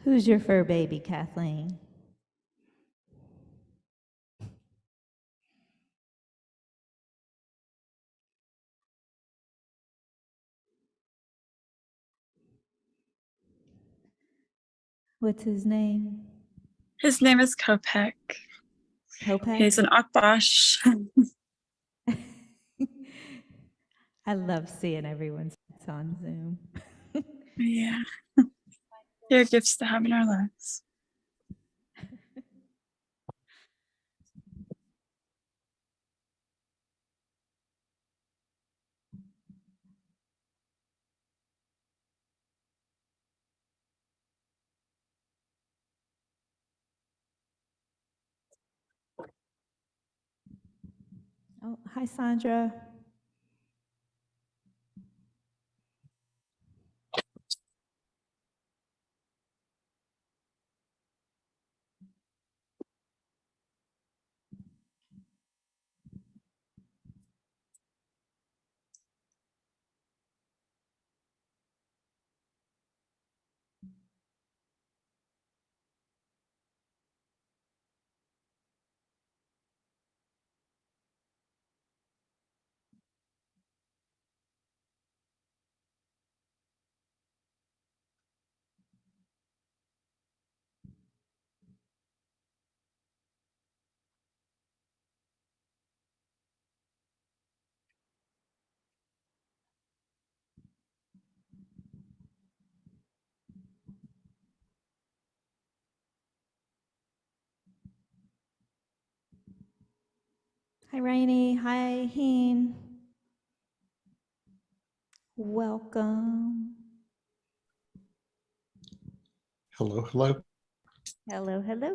Who's your fur baby, Kathleen? What's his name? His name is Kopek. Kopek? He's an Akbash. I love seeing everyone's on Zoom. Yeah. They're gifts to have in our lives. Oh, hi, Sandra. Hi, Rainey. Hi, Heen. Welcome. Hello, hello. Hello, hello.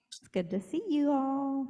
It's good to see you all.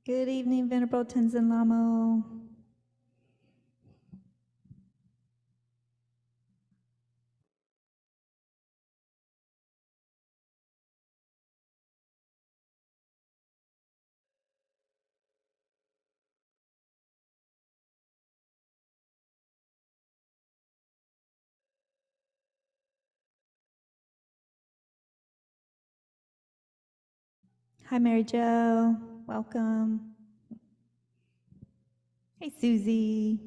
Good evening, Venerable Tenzin Lamo. Hi, Mary Jo. Welcome. Hey, Susie.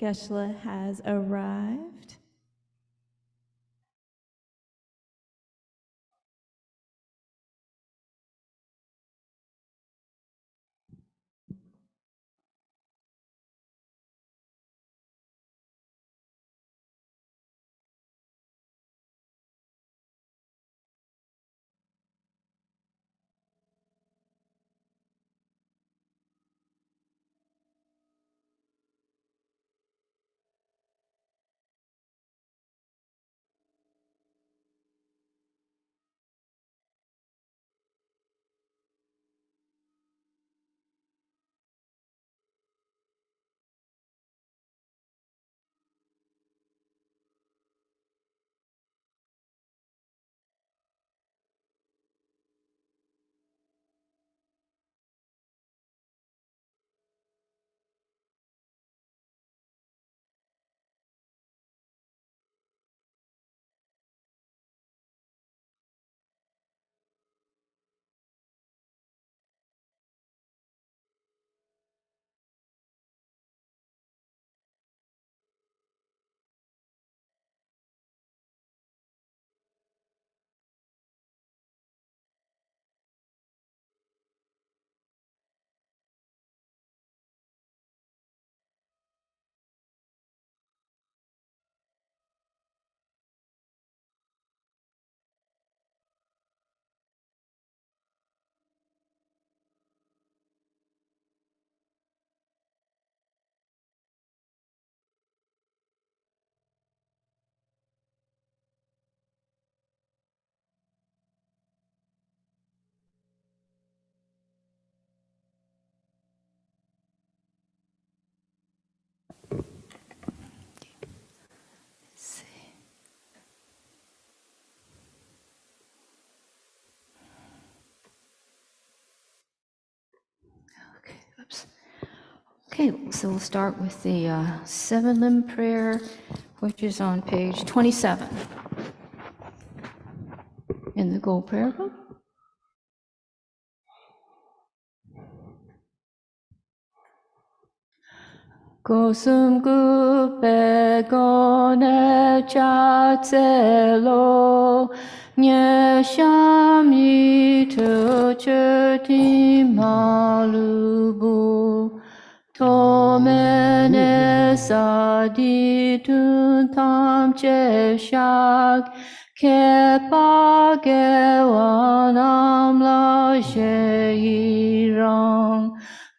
Geshe has arrived. Okay, so we'll start with the seven limb prayer, which is on page 27 in the Gold Prayer Book. Gosum gupe gone chatselo nye shami to cheti malubu tomene sadi tun tam che shak kepa gewanam la sheirang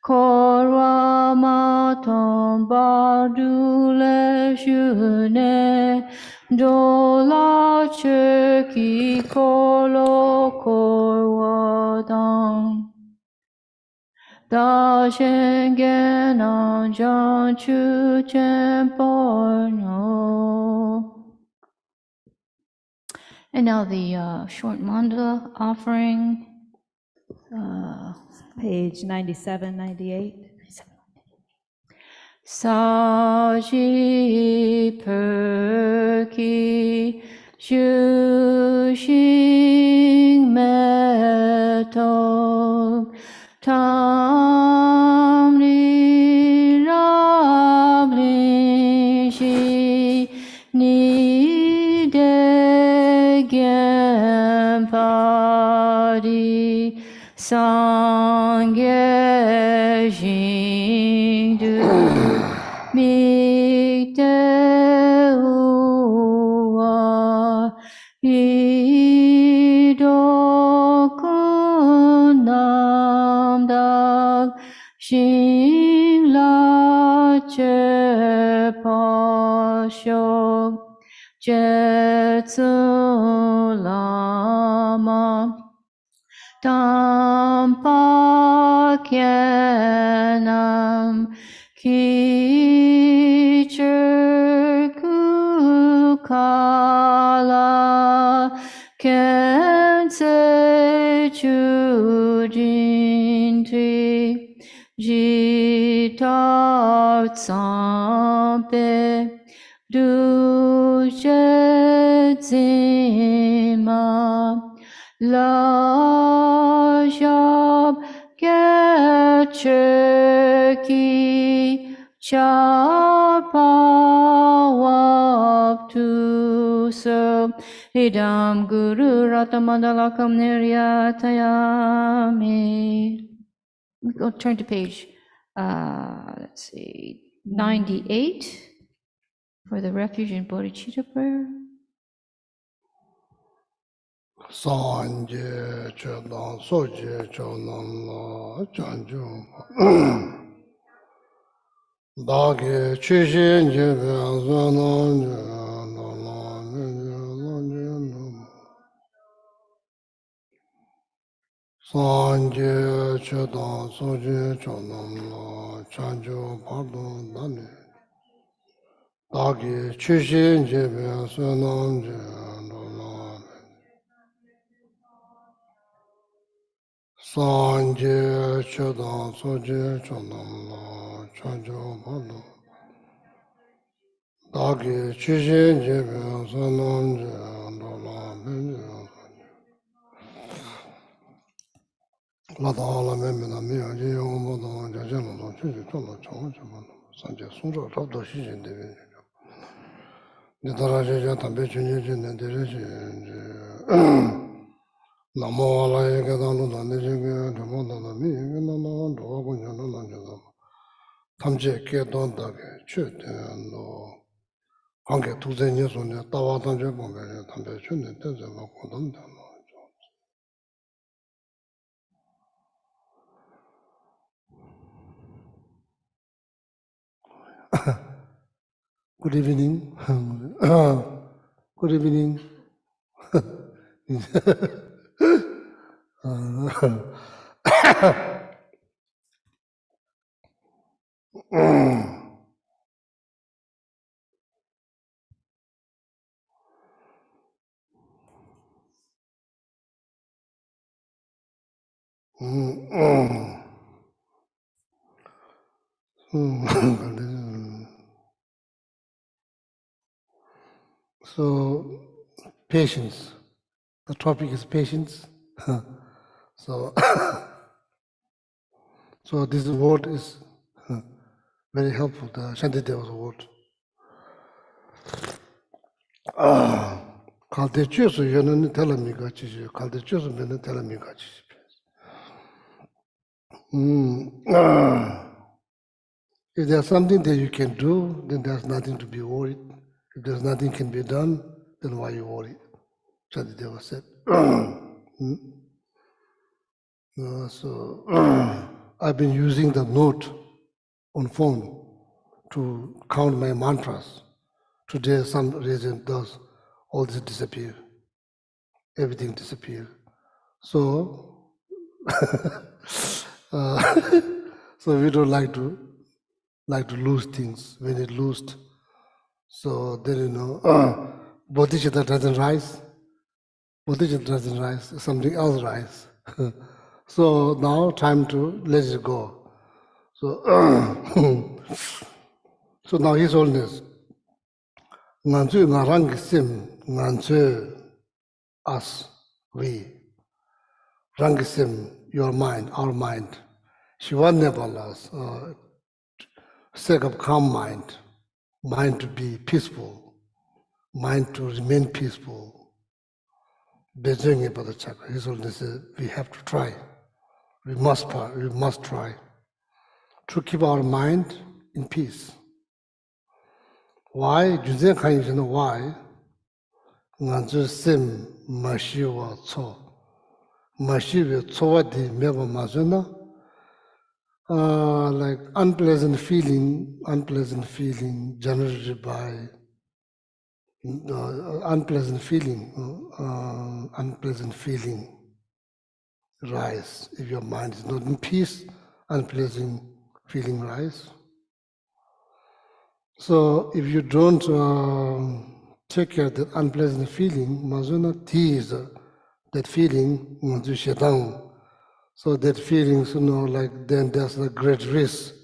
Korwa matom bardule shune dola cheki kolo korwa dang da shengen an jan chu chen porno. And now the short mandala offering. Page 97, 98. Saji perki shushing metok tam li rabli shi ni de gen padi sangye jing du mi te uwa i do kunam dak shin la che pa shok je tsu lama Tampa kyenam ki kukala kense chujinti jitar tsampe duje zima La job Geshe Chapa to so idam guru ratamandalakam niryatayami. We go turn to page let's see 98 for the refuge and bodhicitta prayer. Sanje chedan soje chonam la chanju dage chishin jebe zanan Sanje chedan soje chonam la chanju pardon dane dage chishin jebe zanan Sanje chedan soje chonam la chanjo pado dagi chishin jebe sanam je dola benje la da la meme na mi aji yombo da jaje no do chiji chola chongo chama sanje sunjo rabdo shishin debe ni dara jeje tambe chunye je ne dere je Namo alaye ke danu dande je ke dhamo dana mi ke nana dhawa kunya nana jada tamche ke don dake che tendo hanke tuze nye so ne tawa tamche pombe je tamche che ne tenze ma kodam dana Good evening. Good evening. So, patience. The topic is patience. So, so this word is very helpful. The Shantideva's word. Kalde chösu yönünü telamiga çiziyor. Kalde chösu beni telamiga çiziyor. If there's something that you can do, then there's nothing to be worried. If there's nothing can be done, then why you worry? Shantideva said. So I've been using the note on phone to count my mantras. Today, some reason does all this disappear. Everything disappear. So, so we don't like to lose things when it lost. So then bodhicitta doesn't rise. Bodhicitta doesn't rise. Something else rise. So now time to let it go. So so now His Holiness, nganzu ngarang sim nganzu us we rangisim your mind our mind. Shiva Nevalas, sake of calm mind to be peaceful, mind to remain peaceful. Beijing about the chakra. His Holiness said, we have to try. We must try to keep our mind in peace. Why? Junzen Khan, you know why? Nganzu sim mashiwa cho. Mashiwa chowa di meba mazuna. Like unpleasant feeling generated by unpleasant feeling rise. If your mind is not in peace, unpleasant feeling rise. So if you don't take care of that unpleasant feeling, mazuna tease that feeling, so that feeling, like then there's a great risk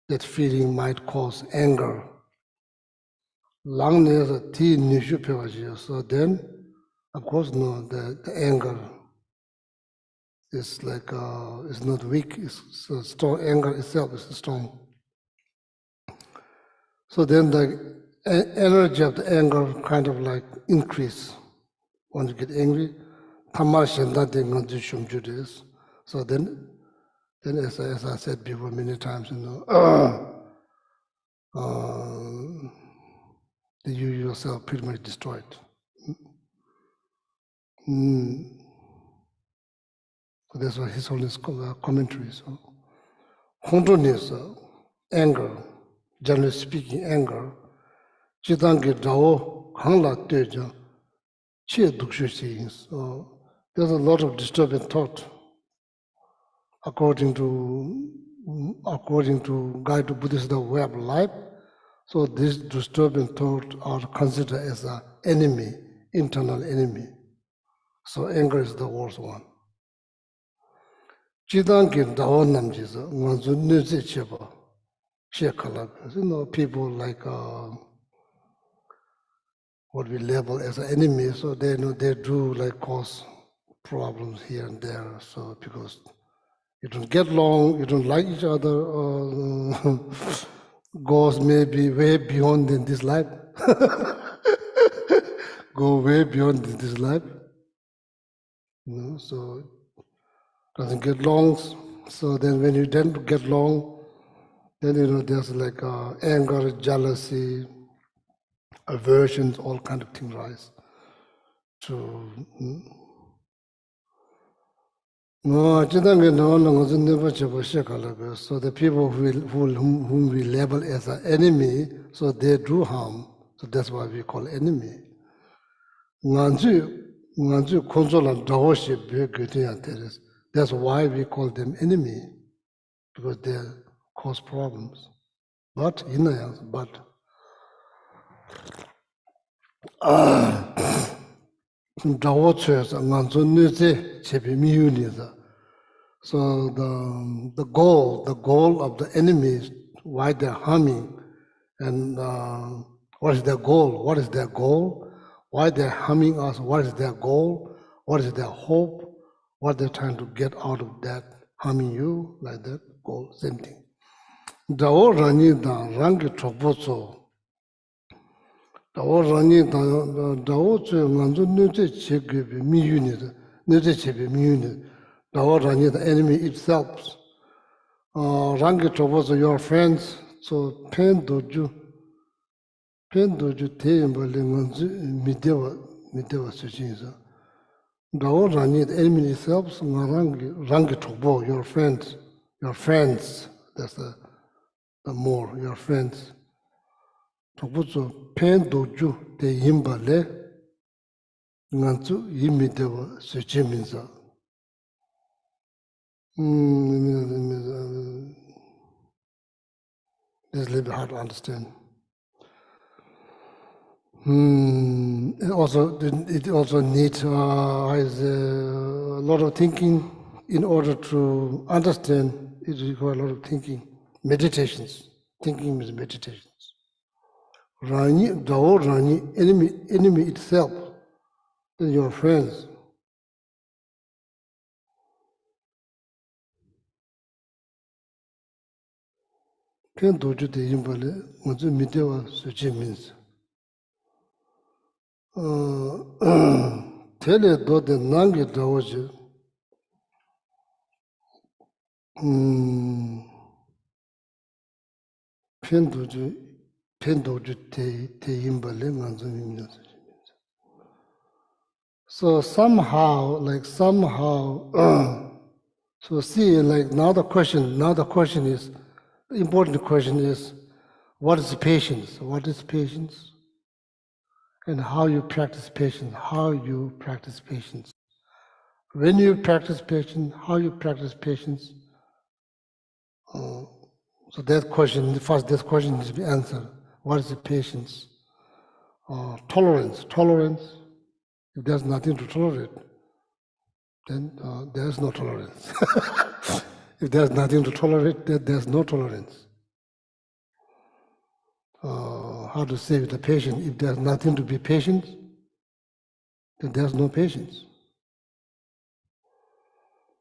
that feeling might cause anger. So then, of course, no, the anger is like it's not weak. It's so strong. Anger itself is strong. So then the energy of the anger kind of like increase. Once you get angry, so then as I said before many times, you yourself pretty much destroyed. That's why His Holiness commentary. So, Hondroness, anger, generally speaking, anger, Chidangi Dao, Hangla Teja, Chia Dukshu. So, there's a lot of disturbing thought according to Guide to Buddhist way of life. So these disturbing thoughts are considered as an enemy, internal enemy. So anger is the worst one. People like what we label as an enemy, so they do like cause problems here and there. So because you don't get along, you don't like each other, goes maybe way beyond in this life. Go way beyond in this life. So doesn't get along. So then when you don't get along, then there's like anger, jealousy, aversions, all kind of things rise. So so the people whom we label as an enemy, so they do harm. So that's why we call enemy. That's why we call them enemy, because they cause problems. But so the goal of the enemy why they're harming, and what is their goal? What is their goal? Why they're harming us? What is their goal? What is their hope? What they're trying to get out of that harming you, like that goal, same thing. Dao rani da rangi chokpo tso. Dao rani da dao tso nganzo nyote chegebe mi yuni, nyote chebe mi yuni. Dao rani the enemy itself. Rangi chokpo tso your friends, so pen doju te yambale nganzo midewa suchinza. Dao rani the enemy itself, rangi chokpo, your friends, that's the more, your friends. Tokuzo pen doju te yimbale nganzu yimidewa suchi minza. It's a little bit hard to understand. It also needs a lot of thinking in order to understand. It requires a lot of thinking, meditations. Thinking means meditations. Rani, Dao Rani, enemy itself, and your friends. Pen doju te yimbale, nganzu midewa suchi means. Tele do de nangi daoji, pen doju te yimbale, nganzu midewa suchi means. So somehow, so see, like now the question is, the important question is, what is patience? What is patience? And how you practice patience, When you practice patience, how you practice patience. So that question, first this question needs to be answered. What is the patience? Tolerance. If there's nothing to tolerate, then there's no tolerance. If there's nothing to tolerate, then there's no tolerance. How to say with the patient, if there's nothing to be patient, then there's no patience.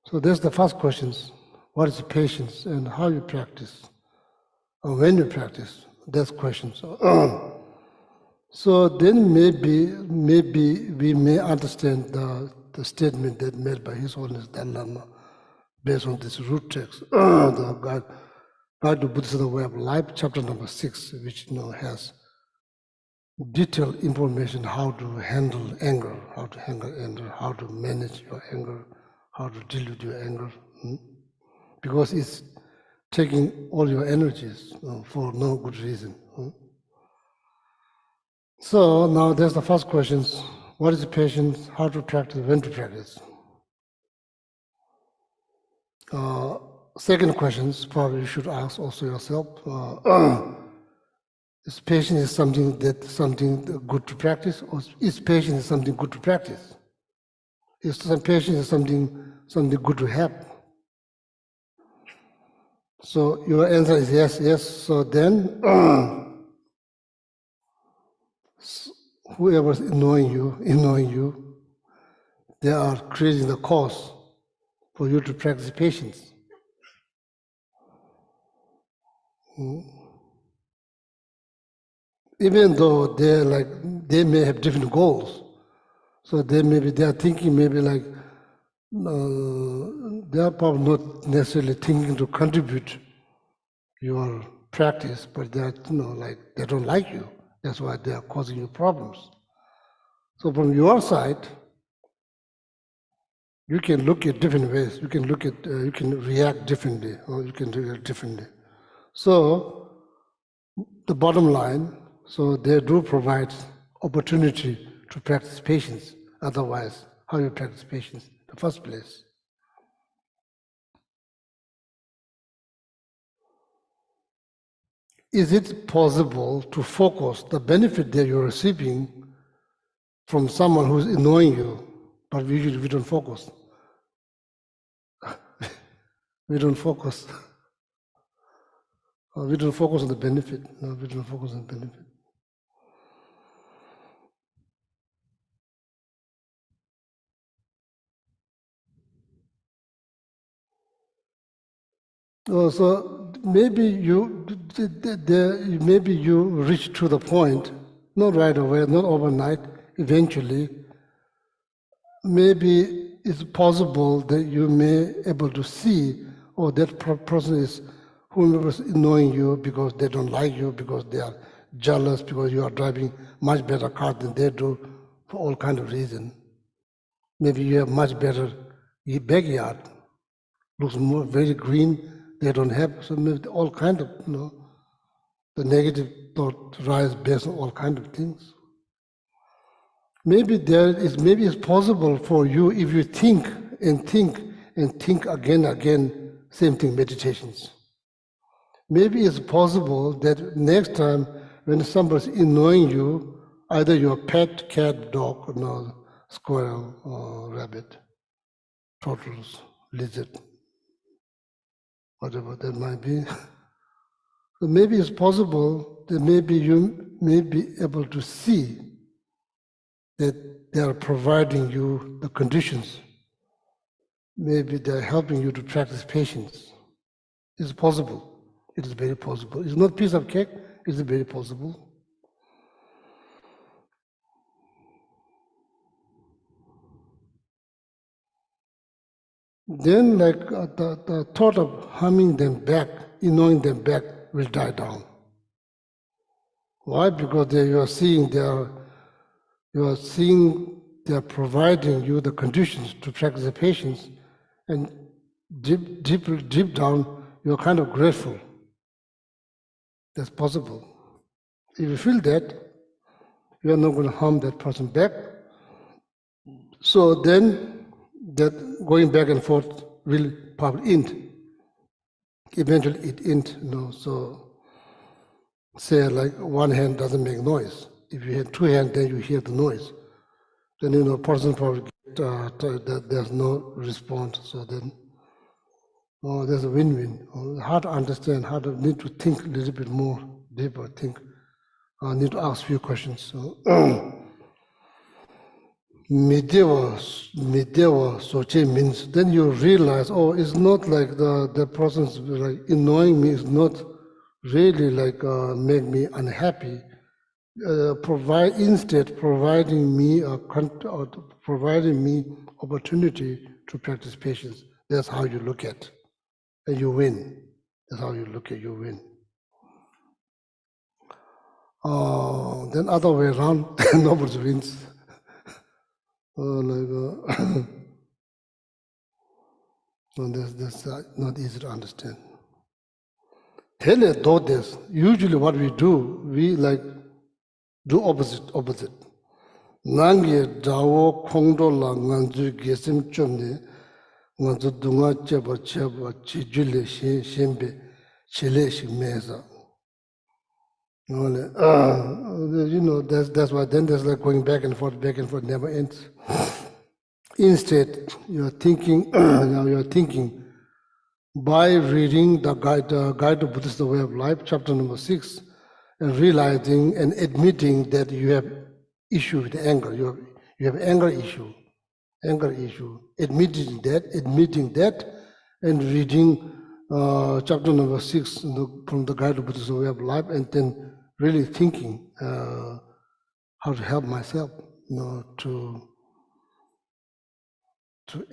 So that's the first question. What is patience and how you practice? Or when you practice, that's questions. So then maybe we may understand the statement that made by His Holiness Dalai Lama based on this root text, the Guide to Buddhism Way of Life, chapter number 6, which has detailed information how to handle anger, how to manage your anger, how to deal with your anger, because it's taking all your energies for no good reason. So now there's the first question: what is patience? How to practice? When to practice? Second questions probably you should ask also yourself. Is patience something good to practice, or is patience something good to practice? Is patience something good to have? So your answer is yes. So then, whoever's annoying you, they are creating the cause for you to practice patience. Even though they may have different goals, so they are thinking maybe like they are probably not necessarily thinking to contribute your practice, but they are they don't like you. That's why they are causing you problems. So from your side, you can look at different ways. You can react differently, or you can react differently. So the bottom line, so they do provide opportunity to practice patience. Otherwise, how you practice patience in the first place? Is it possible to focus the benefit that you're receiving from someone who's annoying you, but we don't focus? We don't focus. We don't focus on the benefit. No, we don't focus on the benefit. So maybe you reach to the point, not right away, not overnight. Eventually, maybe it's possible that you may able to see, oh, that person is whoever is annoying you because they don't like you, because they are jealous, because you are driving much better car than they do, for all kind of reason. Maybe you have much better backyard, looks more very green. They don't have, so maybe all kind of, the negative thought rise based on all kind of things. Maybe maybe it's possible for you if you think and think and think again, same thing, meditations. Maybe it's possible that next time when somebody's annoying you, either your pet, cat, dog, squirrel, or rabbit, turtles, lizard, whatever that might be. So maybe it's possible that maybe you may be able to see that they are providing you the conditions. Maybe they're helping you to practice patience. It's possible. It is very possible. It's not a piece of cake, it's very possible. Then the thought of harming them back, annoying them back will die down. Why? Because you are seeing they're providing you the conditions to practice the patience, and deep down you're kind of grateful. That's possible. If you feel that, you are not going to harm that person back. So then that going back and forth will probably end. Eventually it ends, so say like one hand doesn't make noise. If you have two hands, then you hear the noise. Then person probably that there's no response. So then there's a win-win. Hard to understand, hard to need to think a little bit more deeper, need to ask few questions. So Midewa soche means, then you realize, oh, it's not like the person's like annoying me, it's not really like make me unhappy. Instead providing me opportunity to practice patience. That's how you look at, and you win. That's how you look at, you win. Then other way around, nobody wins. That's not easy to understand. Usually what we do, we do opposite. Nangi dawo kongdo la nganzu gesim chomne, nganzu dunga cheba chijule shembe chile shimeza. That's why then there's like going back and forth, never ends. Instead, you're thinking, by reading the Guide to Buddhist Way of Life, chapter number 6, and realizing and admitting that you have issue with anger, you have anger issue, admitting that, and reading chapter number 6 from the Guide to Buddhist Way of Life, and then really thinking how to help myself, to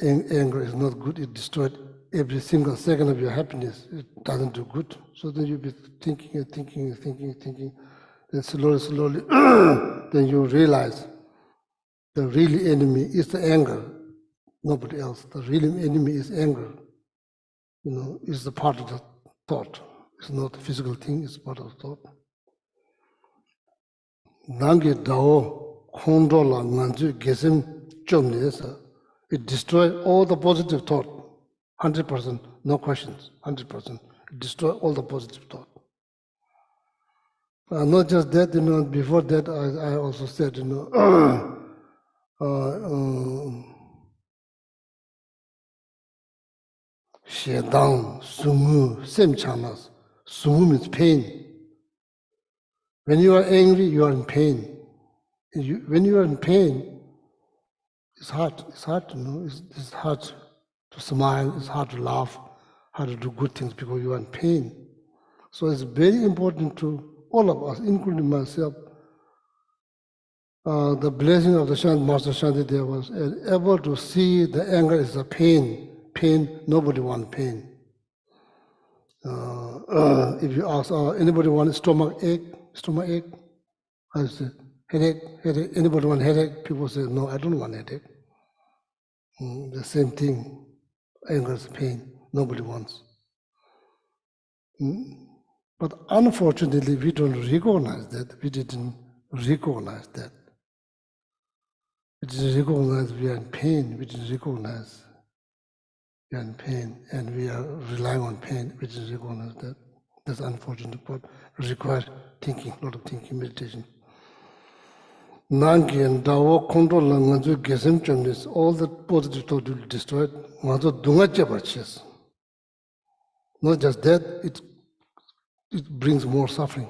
anger is not good. It destroyed every single second of your happiness. It doesn't do good. So then you'll be thinking. Then slowly, then you realize the real enemy is the anger, nobody else. The real enemy is anger. It's the part of the thought. It's not a physical thing, it's part of the thought. Nangi dao kondo la nganju gesem chomne sa. It destroys all the positive thought, 100%, no questions, 100%. It destroys all the positive thought. Not just that, before that I also said, Shedang, Sumu, same chanas. Sumu means pain. When you are angry, you are in pain. When you are in pain, it's hard. It's hard to know. It's hard to smile. It's hard to laugh. Hard to do good things because you are in pain. So it's very important to all of us, including myself. The blessing of the Master Shantideva was able to see the anger is a pain. Pain, nobody wants pain. If you ask, anybody want stomach ache? I say, headache. Anybody want headache? People say, no, I don't want headache. The same thing, anger is pain. Nobody wants. But unfortunately, we don't recognize that. We didn't recognize that. We didn't recognize we are in pain. We didn't recognize we are in pain, and we are relying on pain. We didn't recognize that. That's unfortunate, but it requires thinking, a lot of thinking, meditation. Nangi and Dawo control language gesem chumnis, all the positive thought will be destroyed. Mazo dungache bachis. Not just that, it brings more suffering.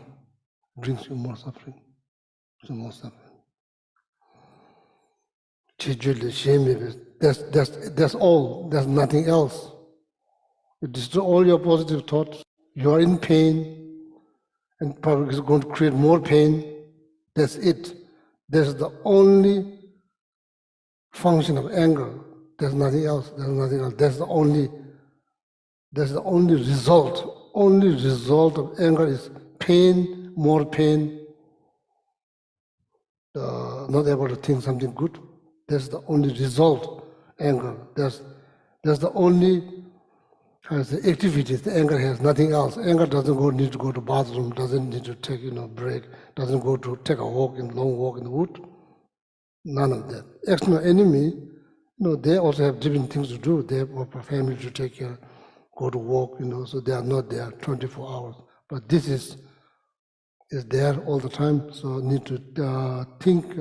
Brings you more suffering. More suffering. That's all. There's nothing else. You destroy all your positive thoughts. You are in pain, and probably is going to create more pain. That's it. That's the only function of anger. There's nothing else. There's nothing else. That's the only result. Only result of anger is pain, more pain. Not able to think something good. That's the only result. Anger. That's the only activity. The anger has nothing else. Anger doesn't need to go to bathroom. Doesn't need to take break. Doesn't go to take a long walk in the wood. None of that. External enemy, they also have different things to do. They have a family to take care, go to work, so they are not there 24 hours. But this is there all the time, so need to think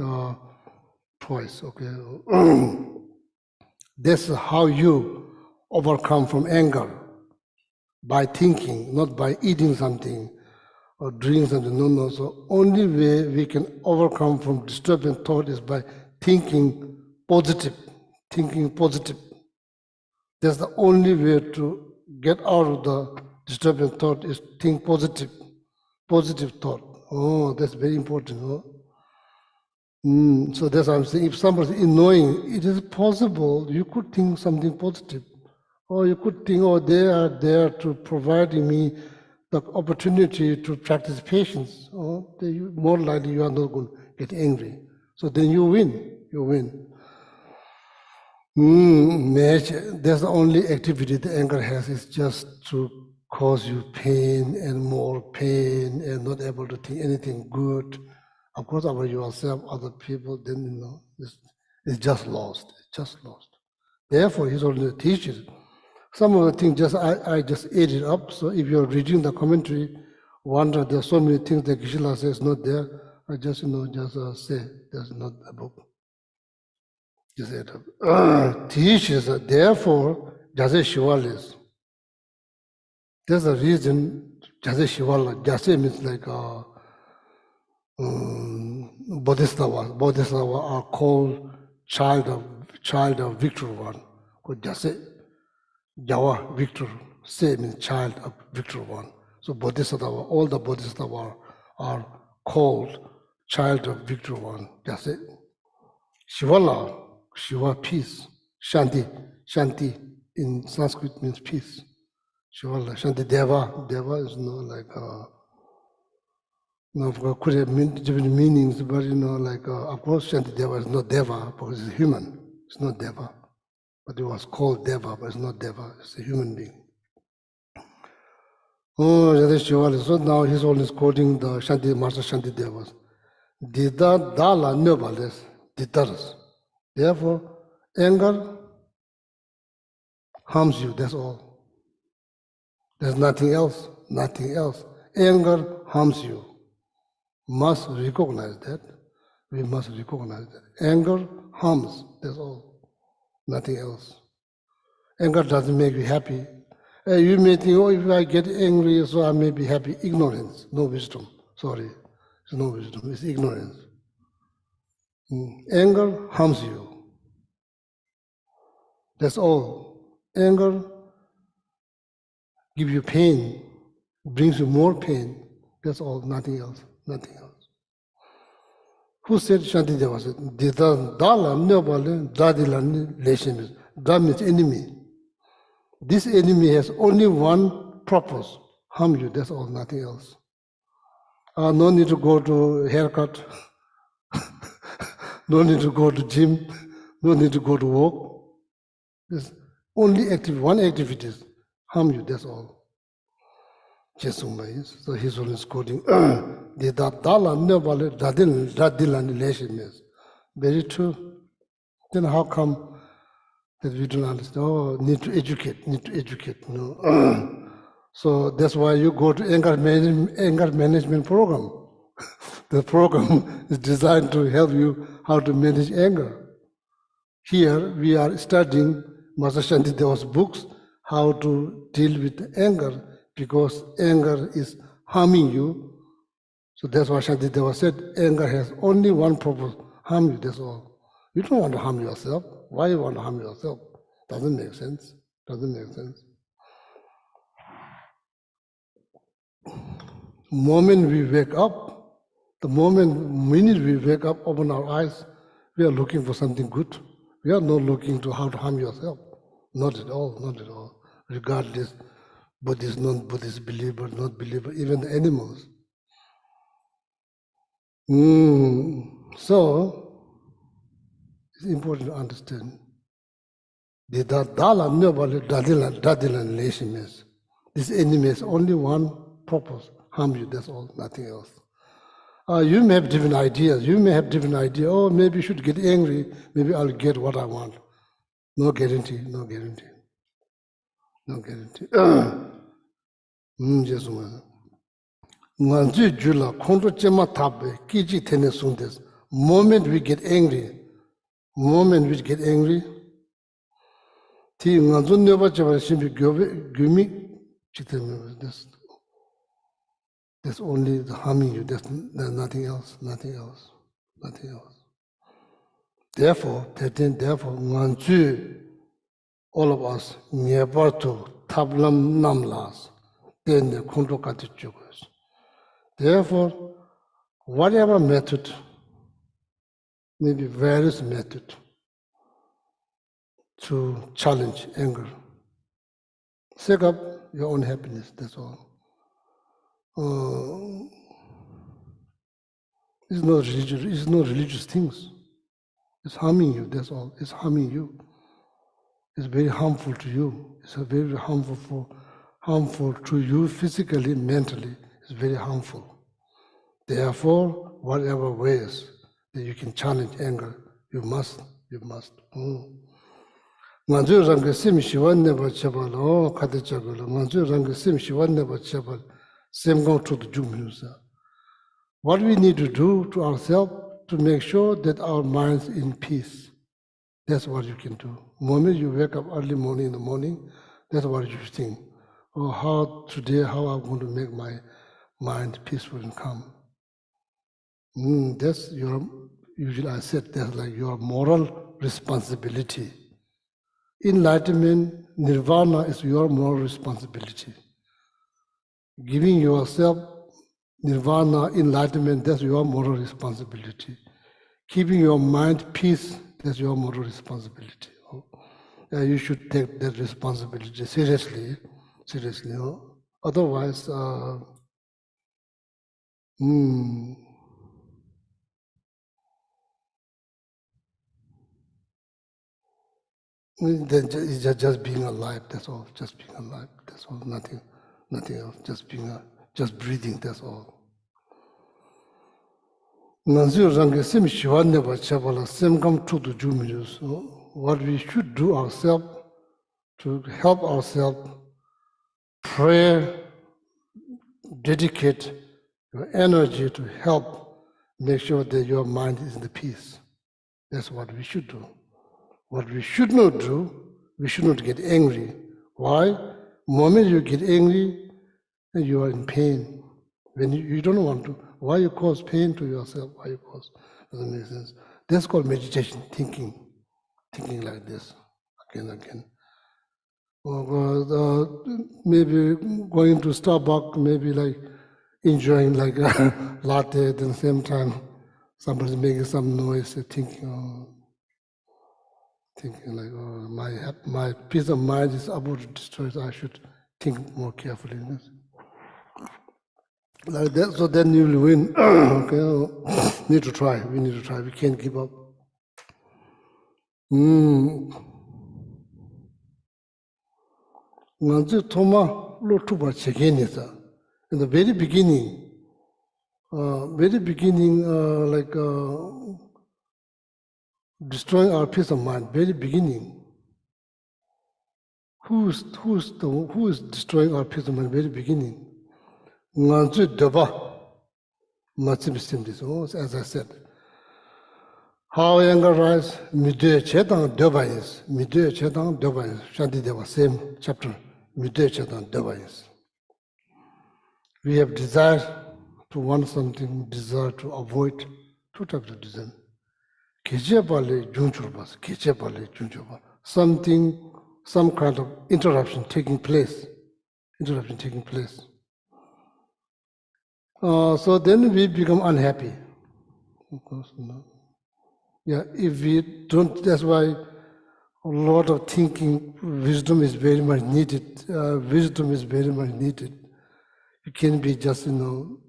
twice, okay? That's how you overcome from anger, by thinking, not by eating something or drinking something. No. So only way we can overcome from disturbing thought is by thinking positive. Thinking positive. That's the only way to get out of the disturbing thought is think positive. Positive thought. Oh, that's very important. So that's what I'm saying. If somebody is annoying, it is possible you could think something positive. Or you could think, they are there to provide me the opportunity to practice patience. More likely you are not going to get angry. So then you win. You win. That's the only activity the anger has, is just to cause you pain and more pain and not able to think anything good. Of course, about yourself, other people, then it's just lost. It's just lost. Therefore, he's only teaches. Some of the things I just ate it up. So if you're reading the commentary, wonder there's so many things that Geshe says not there. I just say there's not a book. Just ate up. Teaches therefore Geshe Shivalis. There's a reason Geshe Shivala. Geshe means like Bodhisattva. Bodhisattva are called child of Victor One. Called Geshe. Jawa, Victor, say means child of Victor One. So Bodhisattva, all the Bodhisattvas are called child of Victor One. That's it. Shivala, Shiva, peace. Shanti in Sanskrit means peace. Shivala, Shanti Deva is could have different meanings, but of course Shanti Deva is not Deva because it's human. It's not Deva. But it was called Deva, but it's not Deva, it's a human being. So now he's always quoting the Master Shanti Devas. Dida dala nobales, didars. Therefore, anger harms you, that's all. There's nothing else, nothing else. Anger harms you. Must recognize that. We must recognize that. Anger harms, that's all. Nothing else. Anger doesn't make you happy. You may think, oh, if I get angry, so I may be happy. Ignorance, no wisdom. Sorry, it's no wisdom, it's ignorance. Anger harms you. That's all. Anger gives you pain, brings you more pain. That's all, nothing else, nothing else. Who said Shantideva said, Dala Nabale Dadilan Leshimis. That means enemy. This enemy has only one purpose, harm you, that's all, nothing else. No need to go to haircut, no need to go to gym, no need to go to work. There's only one activity, harm you, that's all. So he's always quoting, very true. Then how come that we don't understand? Oh, need to educate, no. So that's why you go to anger management program. The program is designed to help you how to manage anger. Here we are studying Master Shantideva's books, how to deal with anger, because anger is harming you. So that's why Shantideva said, anger has only one purpose, harm you, that's all. You don't want to harm yourself. Why you want to harm yourself? Doesn't make sense. Doesn't make sense. Moment we wake up, minute we wake up, open our eyes, we are looking for something good. We are not looking to how to harm yourself. Not at all, not at all. Regardless, Buddhist, non-Buddhist, believer, not believer, even the animals. So, it's important to understand. This enemy has only one purpose, harm you, that's all, nothing else. You may have different ideas. Oh, maybe you should get angry, maybe I'll get what I want. No guarantee, no guarantee. No guarantee. Moment we get angry, that's only the harming you, there's nothing else, nothing else, nothing else. Therefore, all of us, never to tablam namlas, then the kontrokati chukos. Therefore, whatever method, maybe various method to challenge anger. Set up your own happiness, that's all. It's not religious things. It's harming you, that's all. It's harming you. It's very harmful to you. It's very harmful to you physically, mentally. It's very harmful. Therefore, whatever ways that you can challenge anger, you must. What we need to do to ourselves to make sure that our mind's in peace. That's what you can do. The moment you wake up early morning in the morning, that's what you think. Oh, how I'm going to make my mind peaceful and calm. That's usually I said, that's like your moral responsibility. Enlightenment, nirvana is your moral responsibility. Giving yourself nirvana, enlightenment, that's your moral responsibility. Keeping your mind peace, that's your moral responsibility. You should take that responsibility seriously. Otherwise, it's just being alive, that's all. Just being alive, that's all. Nothing else. Just breathing, that's all. What we should do ourselves to help ourselves pray, dedicate your energy to help make sure that your mind is in the peace. That's what we should do. What we should not do, we should not get angry. Why? moment you get angry, you are in pain. When you don't want to, why you cause pain to yourself? Why you cause? Doesn't make sense. That's called meditation, thinking like this again and again. Or maybe going to Starbucks, maybe like enjoying like a latte at the same time. Somebody's making some noise, thinking like, oh, my peace of mind is about to destroy, so I should think more carefully. Like that, so then you will win. Okay, need to try. We need to try. We can't give up. In the very beginning, like destroying our peace of mind. Very beginning. Who is destroying our peace of mind? Very beginning. As I said, how anger rise, midday chetang device, midday chetang device, Shantideva, same chapter, midday chetang device. We have desire to want something, desire to avoid, two types of desire. Something, some kind of interruption taking place. So then we become unhappy. Of course, no. Yeah, if we don't, that's why a lot of thinking, wisdom is very much needed. Wisdom is very much needed. You can't be just, you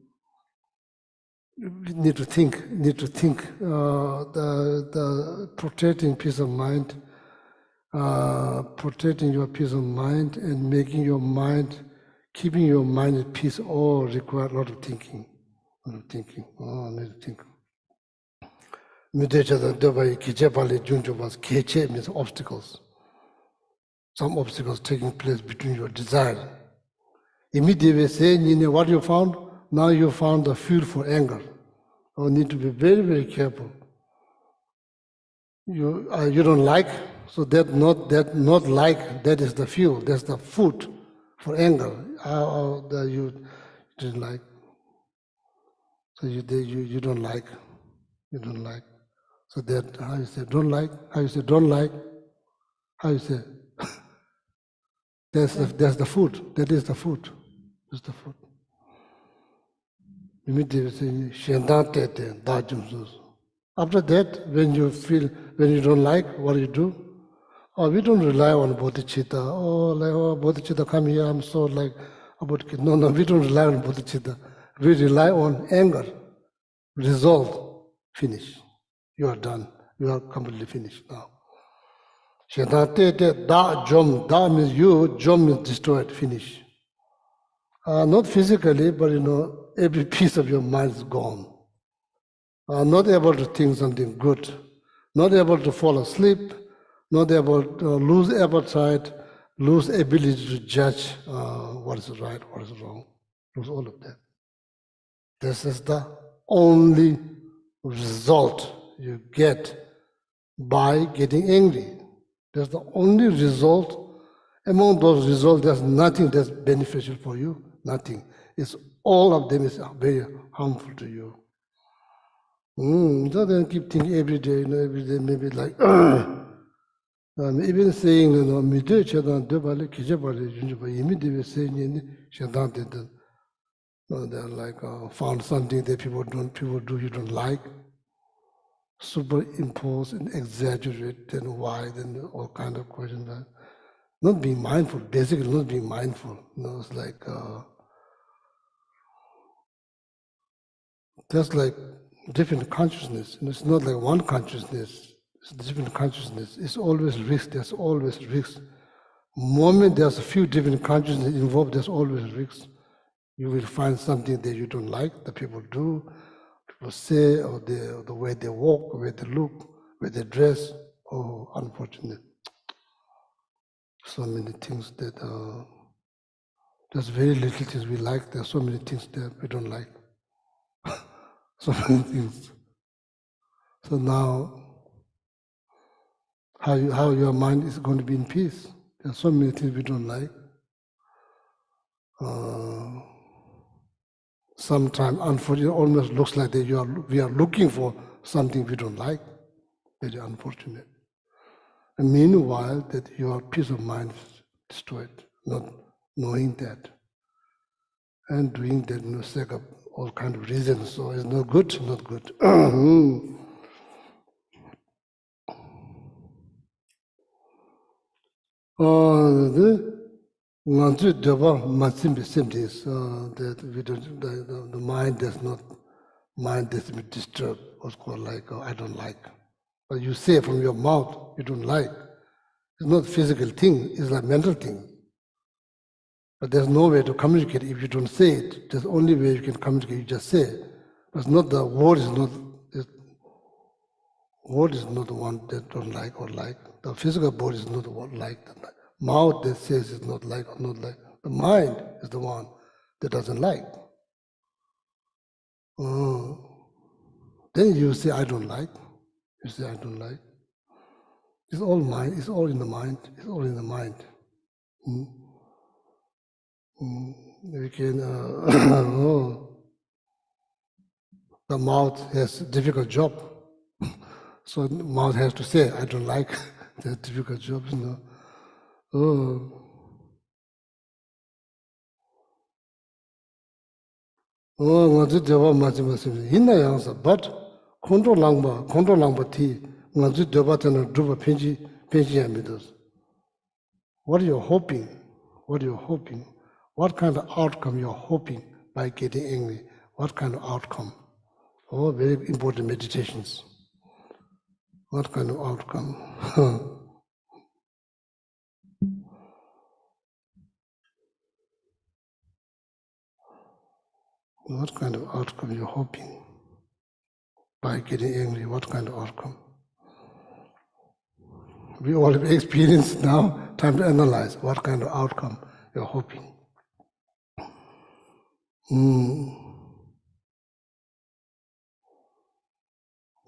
need to think. The protecting peace of mind, protecting your peace of mind and making your mind, keeping your mind at peace, all require a lot of thinking. Need to think. Geshe means obstacles. Some obstacles taking place between your desire. Immediately saying, what you found? Now you found the fuel for anger. You need to be very, very careful. You don't like, so that not like, that is the fuel, that's the food for anger. You didn't like. So you don't like. You don't like. So that, how you say don't like? How you say don't like? How you say? That's the food. That is the food. That's the food. Immediately saying, after that, when you don't like, what do? Oh, we don't rely on bodhicitta. Oh, like, oh, bodhicitta, come here, I'm so like, no, we don't rely on bodhicitta. We rely on anger, resolve, finish. You are done. You are completely finished now. Da means you, jom means destroyed, finish. Not physically, but every piece of your mind is gone. Not able to think something good, not able to fall asleep, not able to lose appetite, lose ability to judge what is right, what is wrong, lose all of that. This is the only result you get by getting angry. That's the only result. Among those results, there's nothing that's beneficial for you, nothing. It's all of them is very harmful to you. So then keep thinking every day, maybe like, even saying, midday chedan debale, kijabale, junjaba, immediately saying, chedan did, they're like, found something that people do you don't like, superimpose and exaggerate, then why, then all kind of questions. Not being mindful, basically not being mindful. It's like, that's like different consciousness. It's not like one consciousness, it's different consciousness. It's always risk, there's always risk. Moment there's a few different consciousness involved, there's always risk. You will find something that you don't like, that people do, people say, or the way they walk, the way they look, the way they dress. Oh, unfortunate. So many things that, there's very little things we like, there's so many things that we don't like. So many things. So now, how your mind is going to be in peace? There's so many things we don't like. Sometimes, unfortunately, almost looks like that we are looking for something we don't like. Very unfortunate. And meanwhile, that your peace of mind is destroyed, not knowing that. And doing that in the sake of all kind of reasons. So it's not good, not good. That we don't, the mind does be disturbed, what's called like, I don't like. But you say from your mouth, you don't like. It's not physical thing, it's like mental thing. But there's no way to communicate if you don't say it. There's only way you can communicate, you just say it. But it's not the word is not the one that don't like or like. The physical body is not the one like. The mouth that says it's not like or not like. The mind is the one that doesn't like. Then you say, I don't like. You say, I don't like. It's all mind, it's all in the mind, it's all in the mind. We can, the mouth has a difficult job. So the mouth has to say, I don't like. That's a difficult job, you know. Ngāzu dewa māci māsi hīnā yāngsa, but kondro langba ti, ngāzu dewa tana dhruva penchi yāmidos. What are you hoping? What are you hoping? What kind of outcome you're hoping by getting angry? What kind of outcome? Oh, very important meditations. What kind of outcome? What kind of outcome you're hoping by getting angry? What kind of outcome? We all have experience now, time to analyze what kind of outcome you're hoping. You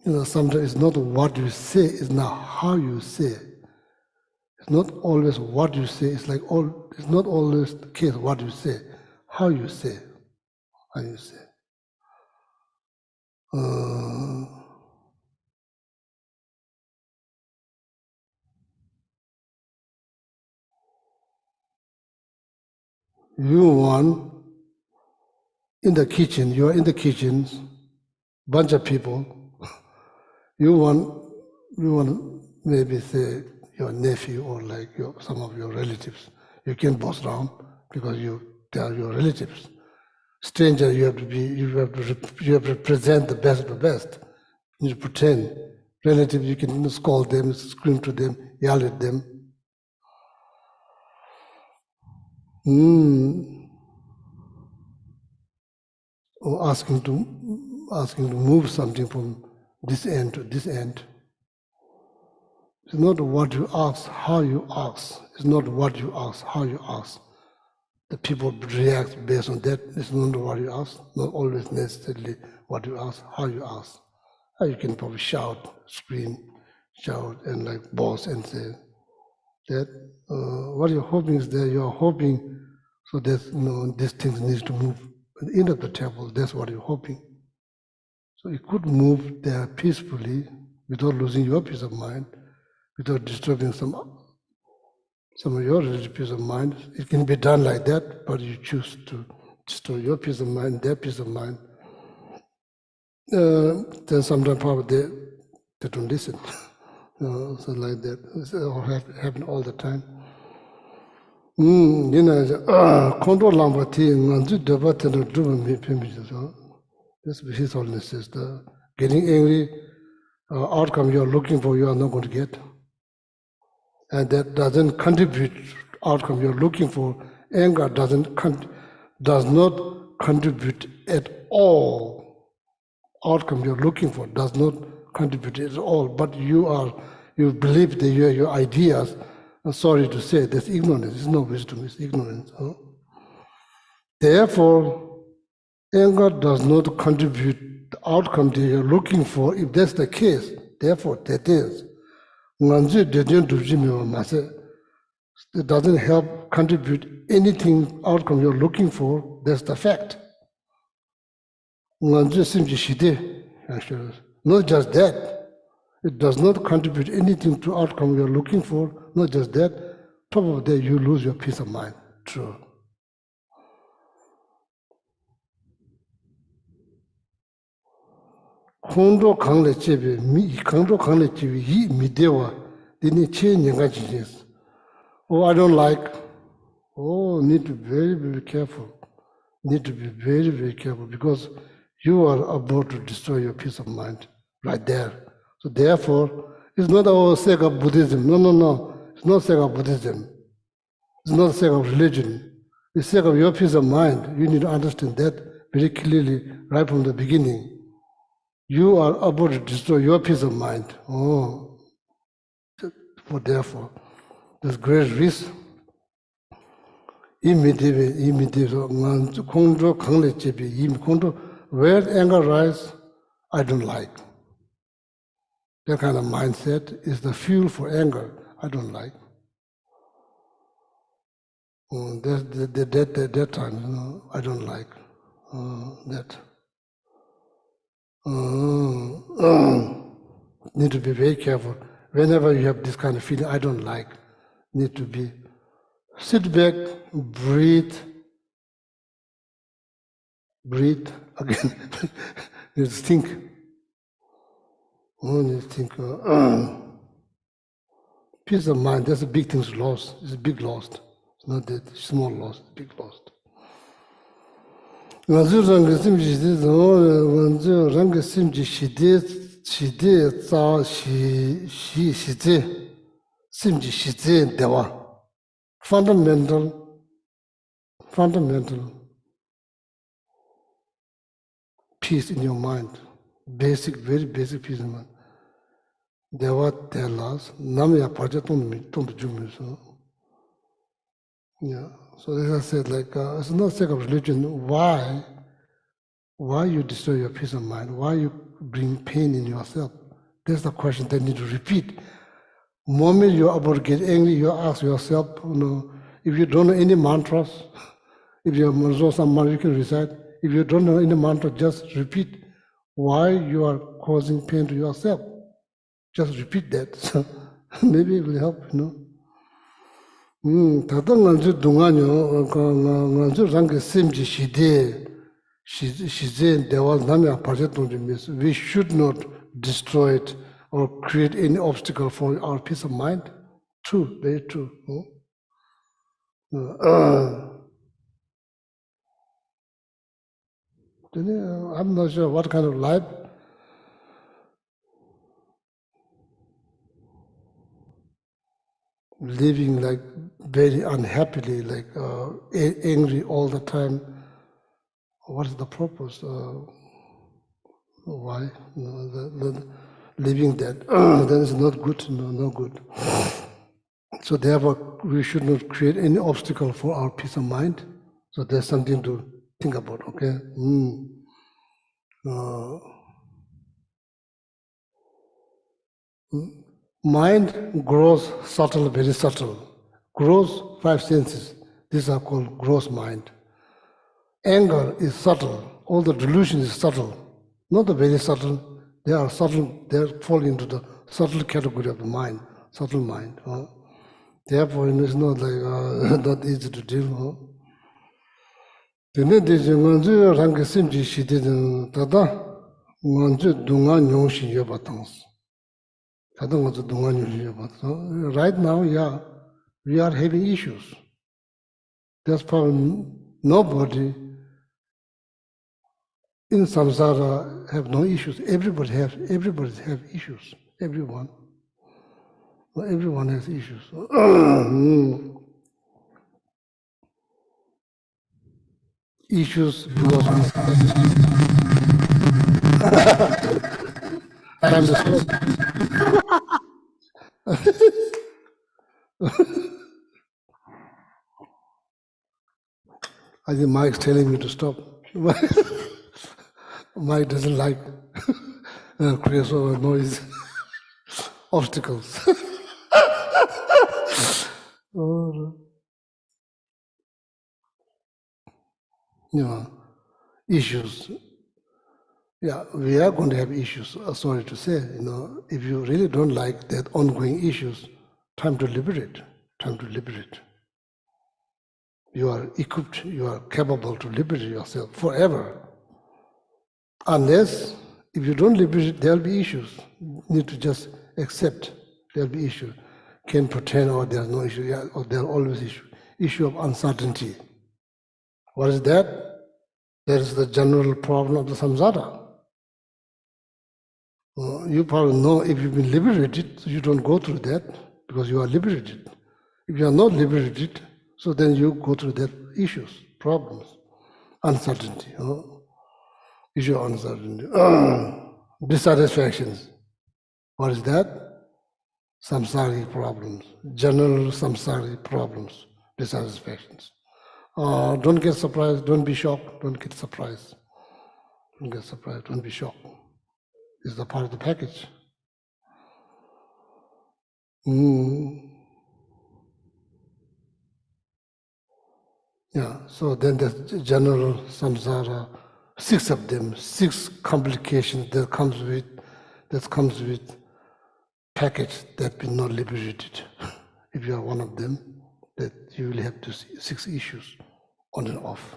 know, sometimes it's not what you say, it's not how you say. It's not always what you say, it's not always the case what you say, how you say. How you say. You're in the kitchen, bunch of people. You want maybe say your nephew or like some of your relatives. You can't boss around because they are your relatives. Stranger, you have to present the best of the best. You pretend. Relatives, you can scold them, scream to them, yell at them. Or asking to move something from this end to this end. It's not what you ask, how you ask. It's not what you ask, how you ask. The people react based on that. It's not what you ask, not always necessarily what you ask, how you ask. You can probably shout, scream, and like boss and say that what you're hoping is that you're hoping so that these things need to move at the end of the table. That's what you're hoping. So it could move there peacefully without losing your peace of mind, without disturbing some of your relative peace of mind. It can be done like that, but you choose to destroy your peace of mind, their peace of mind. Then sometimes probably they don't listen. So like that. It's happen all the time. Control number that's what His Holiness says. Getting angry, outcome you are looking for, you are not going to get. And that doesn't contribute outcome you're looking for. Anger does not contribute at all. Outcome you're looking for does not contribute at all. But you believe that your ideas. I'm sorry to say, that's ignorance. It's no wisdom. It's ignorance. Therefore, anger does not contribute the outcome that you're looking for. If that's the case, therefore that is. it doesn't help contribute anything outcome you're looking for, that's the fact. Actually, not just that, it does not contribute anything to outcome you're looking for, not just that, probably you lose your peace of mind. True. Kondo kangle chebe, kondo kangle chebe, yi midewa, dini che nyanga jines. Oh, I don't like. Oh, need to be very, very careful. Need to be very, very careful because you are about to destroy your peace of mind right there. So therefore, it's not our sake of Buddhism. No. It's not sake of Buddhism. It's not sake of religion. It's sake of your peace of mind. You need to understand that very clearly right from the beginning. You are about to destroy your peace of mind. Oh, therefore, there's great risk. Where anger rises, I don't like. That kind of mindset is the fuel for anger. I don't like. That time, I don't like that. Need to be very careful. Whenever you have this kind of feeling, I don't like, need to be, sit back, breathe again. You think. You think. Peace of mind, that's a big thing lost. It's a big loss. It's not that small loss, big loss. Fundamental peace in your mind, basic, very basic peace in mind. Dewa tell us, Namya Pajaton. Yeah. So as I said, like it's not sake of religion. Why you destroy your peace of mind? Why you bring pain in yourself? That's the question that need to repeat. Moment you're about to get angry, you ask yourself, if you don't know any mantras, if you know some mantra you can recite, if you don't know any mantra, just repeat why you are causing pain to yourself. Just repeat that. So maybe it will help, Tata nganzu dunganyo, nganzu rangi simji shide dewal namya parjatunji means we should not destroy it or create any obstacle for our peace of mind. True, very true. I'm not sure what kind of life. Living like very unhappily, like angry all the time. What is the purpose? Why? Living that, that is not good, no good. So therefore, we should not create any obstacle for our peace of mind. So there's something to think about, okay? Mind grows subtle, very subtle. Grows 5 senses. These are called gross mind. Anger is subtle. All the delusion is subtle. Not the very subtle. They are subtle. They fall into the subtle category of the mind, subtle mind. Therefore, it's not like not easy to deal. Right now, yeah, we are having issues. That's probably nobody in samsara have no issues. Everybody have issues. Everyone has issues. Issues because time to stop. I think Mike's telling me to stop. Mike doesn't like creates noise, obstacles. or issues. Yeah, we are going to have issues. Sorry to say, if you really don't like that ongoing issues, time to liberate. Time to liberate. You are equipped. You are capable to liberate yourself forever. Unless, if you don't liberate, there will be issues. You need to just accept there will be issues. Can pretend, or there's no issue, or there are always issues. Issue of uncertainty. What is that? That is the general problem of the samsara. You probably know if you've been liberated, so you don't go through that because you are liberated. If you are not liberated, so then you go through that issues, problems, uncertainty, issue of uncertainty, dissatisfactions. What is that? Samsaric problems, general samsaric problems, dissatisfactions. Don't get surprised, don't be shocked, don't get surprised. Don't get surprised, don't be shocked. It's a part of the package. Yeah, so then the general samsara, 6 of them, 6 complications that comes with package that be not liberated. If you are one of them, that you will have to see 6 issues on and off.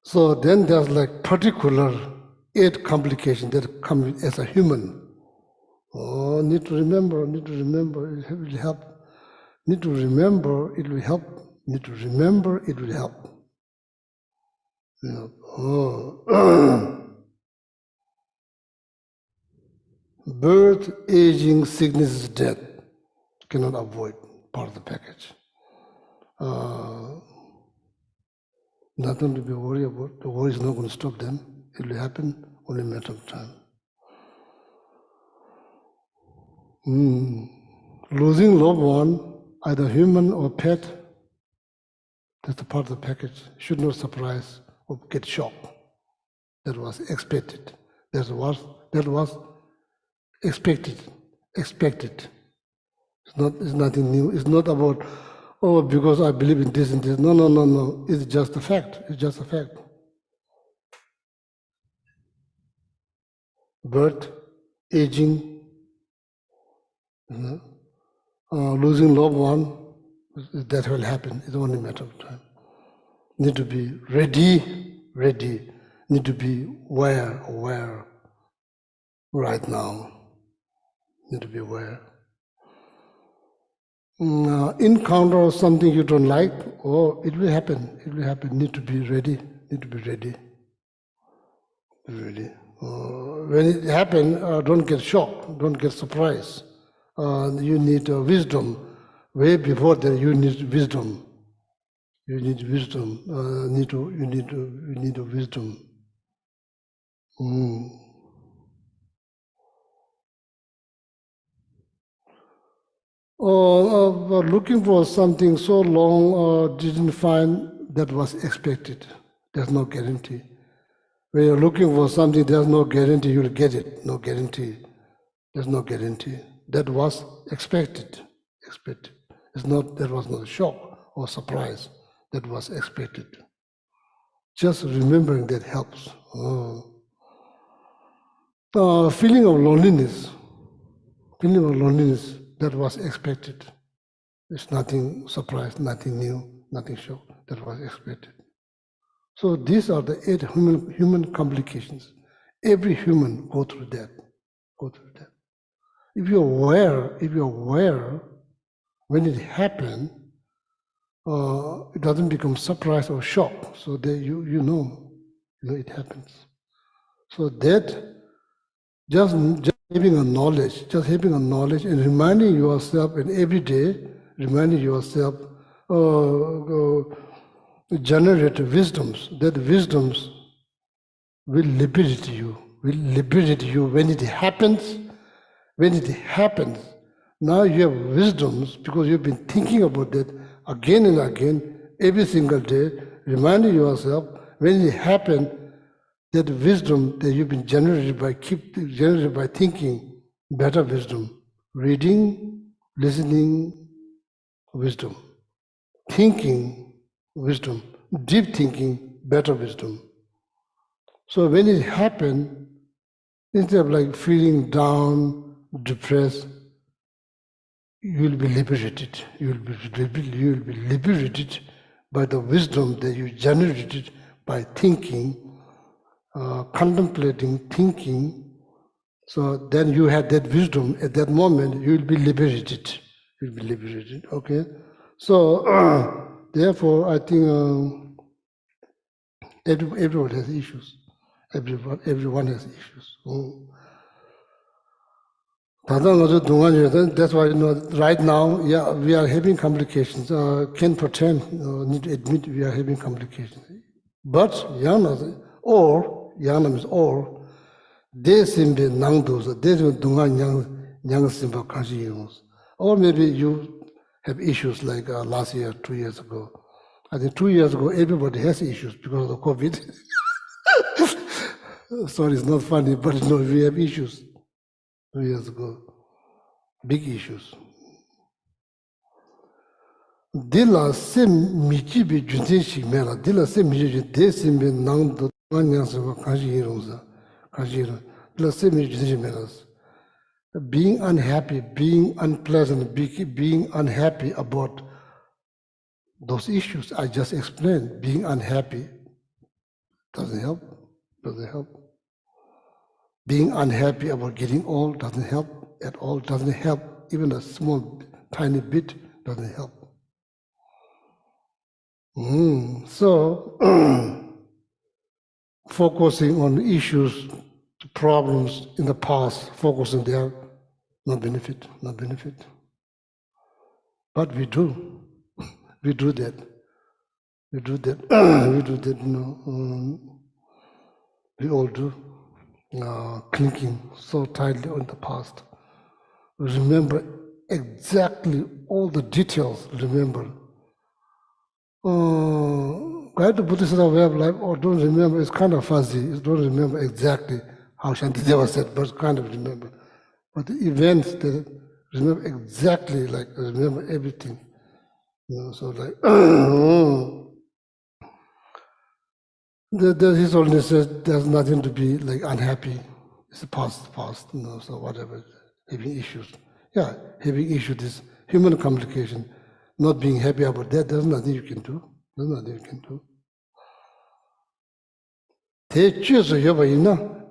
So then there's like particular 8 complications that come as a human. Need to remember, it will help. Need to remember, it will help. Need to remember, it will help. Birth, aging, sickness, death cannot avoid, part of the package. Nothing to be worried about. The worry is not going to stop them. It will happen, only a matter of time. Losing loved one, either human or pet, that's a part of the package. Should not surprise or get shocked. That was expected. That was expected. It's nothing new. It's not about, because I believe in this and this. No. It's just a fact. It's just a fact. Birth, aging, losing loved one, that will happen. It's only a matter of time. Need to be ready. Need to be aware right now. Need to be aware. Encounter something you don't like, it will happen. Need to be ready. When it happens, don't get shocked, don't get surprised. You need wisdom. Way before that, you need wisdom. You need wisdom. You need wisdom. Looking for something so long, didn't find that was expected. There's no guarantee. When you're looking for something, there's no guarantee you'll get it. No guarantee. There's no guarantee. That was expected. That was not a shock or surprise. That was expected. Just remembering that helps. Feeling of loneliness, that was expected. It's nothing surprise, nothing new, nothing shock. That was expected. So these are the 8 human complications. Every human go through that. If you're aware, when it happens, it doesn't become surprise or shock. So that you know it happens. So that just having a knowledge and reminding yourself, and every day reminding yourself, generate wisdoms. That wisdoms will liberate you. When it happens. Now you have wisdoms because you've been thinking about that again and again, every single day, reminding yourself when it happens, that wisdom that you've been generated by thinking, better wisdom, reading, listening, wisdom. Thinking, wisdom. Deep thinking, better wisdom. So when it happened, instead of like feeling down, depressed, you will be liberated. You will be liberated by the wisdom that you generated by thinking, contemplating, thinking. So then you had that wisdom. At that moment, you will be liberated. You will be liberated. Okay. So therefore, I think everyone has issues. Everyone has issues. That's why right now, yeah, we are having complications. Can't pretend, need to admit we are having complications. But Yana means or, they seem to know those. They don't young simple conscience. Or maybe you have issues like last year, 2 years ago. I think 2 years ago, everybody has issues because of COVID. Sorry, it's not funny, but we have issues 2 years ago. Big issues. Dila sem michibi junzen shikmela, dila sem michibi de sembe nang do nyang seba kanshi yirongsa, kanshi yirong. Dila sem michibi junzen shikmela. Being unhappy, being unpleasant, being unhappy about those issues I just explained, being unhappy doesn't help, doesn't help. Being unhappy about getting old doesn't help at all, doesn't help. Even a small, tiny bit doesn't help. So, focusing on issues, problems in the past, focusing there, no benefit, no benefit. But we do that. We do that, we do that, we all do. Clinking so tightly on the past. Remember exactly all the details, remember. Guide to Buddhist way of life, or don't remember, it's kind of fuzzy. You don't remember exactly how Shantideva said, but kind of remember. But the events, that remember exactly, like remember everything. So like, His Holiness says there's nothing to be like unhappy. It's the past, so whatever, having issues. Yeah, having issues is human complication. Not being happy about that, there's nothing you can do. There's nothing you can do.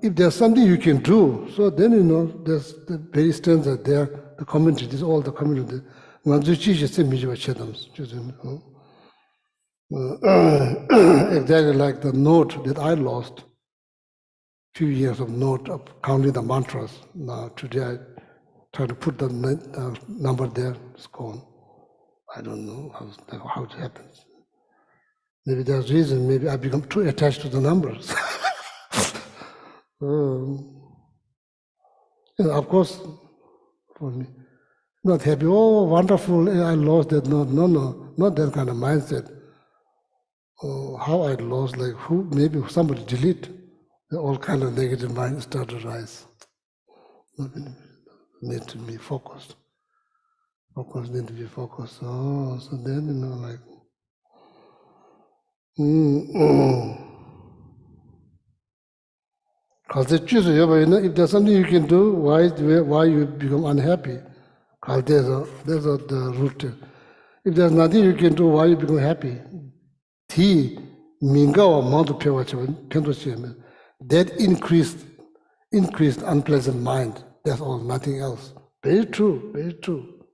If there's something you can do, so then there's the very stanza there, the commentary, this all the commentary. Exactly like the note that I lost, few years of note of counting the mantras. Now today I try to put the number there, it's gone. I don't know how it happens. Maybe there's reason, maybe I become too attached to the numbers. Of course, for me, not happy, oh, wonderful, I lost that. No, not that kind of mindset. How I lost, like who, maybe somebody delete, all kind of negative mind start to rise. Need to be focused. Focus need to be focused. So then, like, if there's something you can do, why you become unhappy? There's the root. If there's nothing you can do, why you become happy? That increased unpleasant mind. That's all, nothing else. Very true, very true.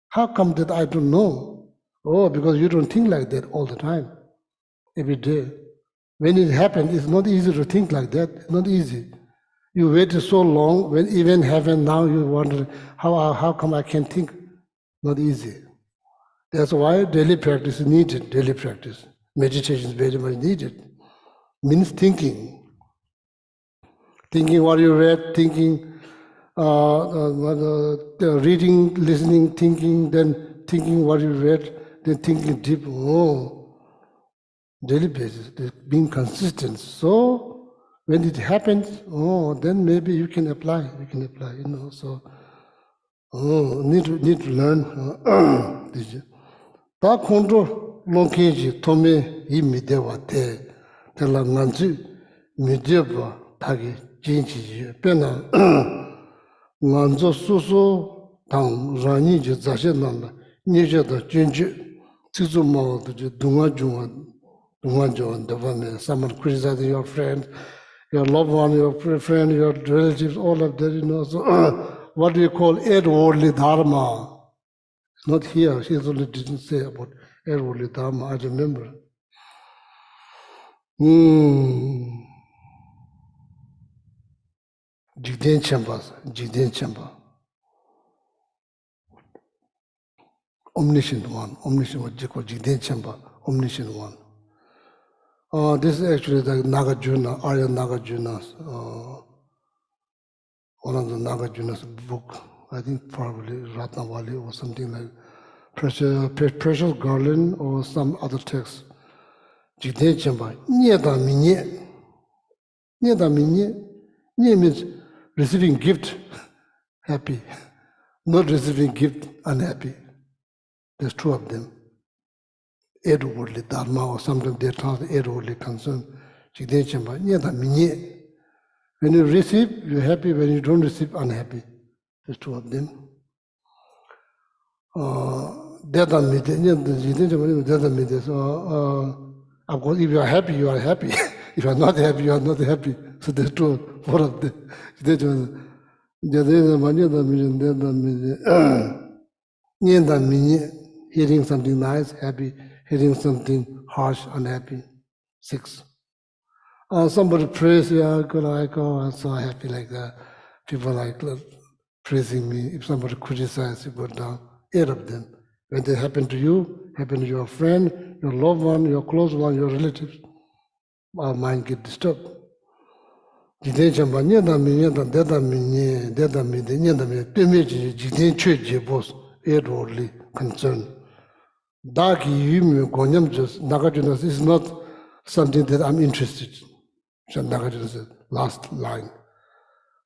How come that I don't know? Oh, because you don't think like that all the time, every day. When it happens, it's not easy to think like that. It's not easy. You waited so long, when event happened, now you wonder, how come I can't think? Not easy. That's why daily practice is needed, daily practice. Meditation is very much needed. Means thinking. Thinking what you read, thinking, reading, listening, thinking, then thinking what you read, then thinking deep. Daily basis, being consistent. So when it happens, then maybe you can apply. So need to learn. 다 콘도 롱케지 토메 이 미데와테 텔라 난지 미데바 타기 진지지 빼나 난조 수수 당 라니지 자세난다 니제다 진지 지주마도 동아중한 the someone criticizing your friend, your loved one, your friend, your relatives, all of that, so what do you call worldly dharma? It's not here. She only didn't say about worldly dharma. I remember. Jigden Chamber. Omniscient one, what you call Jigden Chamber, omniscient one. This is actually the Nagarjuna, Arya Nagarjuna's, one of the Nagarjuna's book. I think probably Ratnavali or something like Precious Garland or some other text. Jigden Chamber. Nyeda minye. Nye means receiving gift, happy. Not receiving gift, unhappy. There's two of them. Worldly dharma, or sometimes they translate worldly concern. When you receive, you're happy. When you don't receive, unhappy. There's two of them. Of course, if you are happy, you are happy. If you are not happy, you are not happy. So there's four of them. Hearing something nice, happy. Hearing something harsh, unhappy. 6. Somebody prays, yeah, good, I'm so happy like that. People like praising me. If somebody criticizes, you go down. 8 of them. When they happen to you, happen to your friend, your loved one, your close one, your relatives, our mind get disturbed. Concern. Nagarjuna is not something that I'm interested in. Nagarjuna said, last line.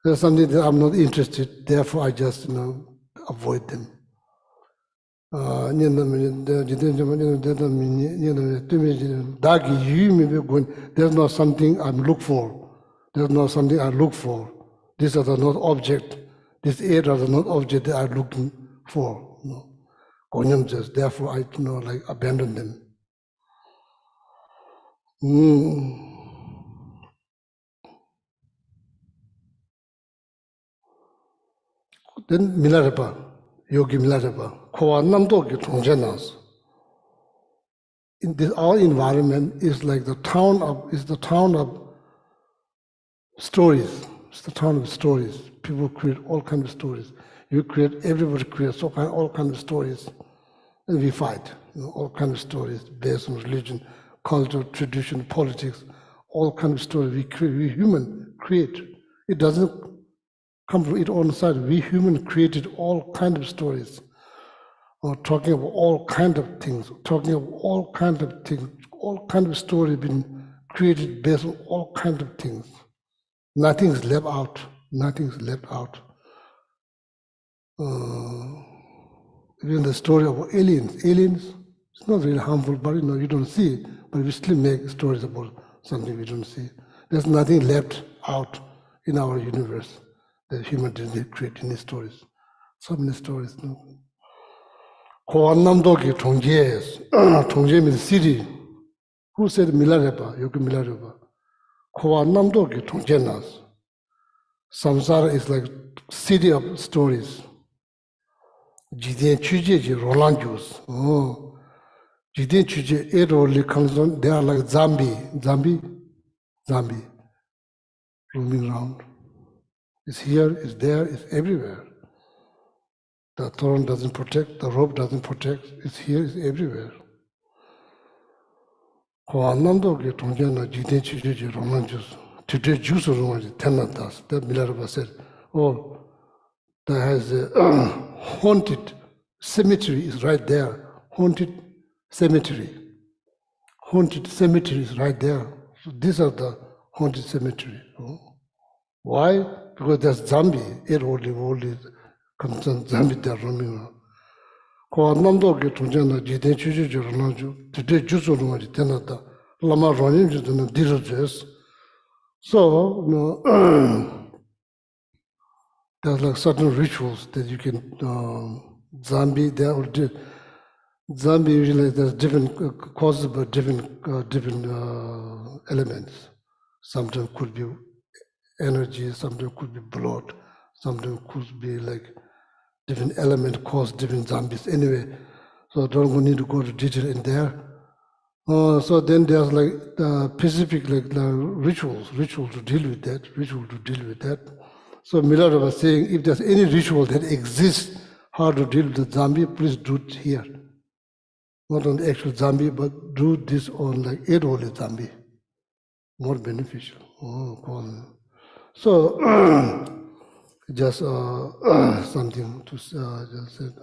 There's something that I'm not interested, therefore I just avoid them. There's not something I'm look for. There's not something I look for. These are not object. These 8 are not object that I'm looking for. Therefore I abandon them. Then Milarepa, Yogi Milarepa, Kowanamdoki Tongjenas. In this our environment is like the town of stories. It's the town of stories. People create all kinds of stories. Everybody creates all kinds of stories. And we fight, all kinds of stories based on religion, culture, tradition, politics, all kinds of stories we human create. It doesn't come from its own side. We human created all kinds of stories, talking about all kinds of things, all kinds of stories been created based on all kinds of things. Nothing's left out. Even the story of aliens, it's not really harmful, but you don't see it, but we still make stories about something we don't see. There's nothing left out in our universe that human didn't create any stories. So many stories. Kowanamdoki Tongje, Tongje means city. Who said Milarepa, Yogi Milarepa? Kowanamdoki Tongjenas. Samsara is like city of stories. Jiden Chuje Roland Jews. Jiden Chuje Eroli Kanzon, they are like zombie, roaming around. It's here, it's there, it's everywhere. The throne doesn't protect, the rope doesn't protect, it's here, it's everywhere. Kowanamdo ke Tongjana Jiden Chuje Roland Jews. Today Jews are Roman, Tenatas, that Milaraba said, that has a haunted cemetery is right there. Haunted cemetery is right there. So these are the haunted cemetery. Why? Because there's zombie, old concerned zombie that are roaming around. Ko namdo ke tunjana jiden chuju jornaju, today jusu rumari tenata, lama ronim jituna dirujes. So, there's like certain rituals that you can, zombie, there are zombie usually there's different causes but different elements. Sometimes could be energy, sometimes could be blood, sometimes could be like different element cause different zombies. Anyway, so don't need to go to detail in there. So then there's like specific like the ritual to deal with that, So Miller was saying, if there's any ritual that exists, how to deal with the zombie, please do it here. Not on the actual zombie, but do this on like 8 holy zombie. More beneficial. Cool. So just something to just said.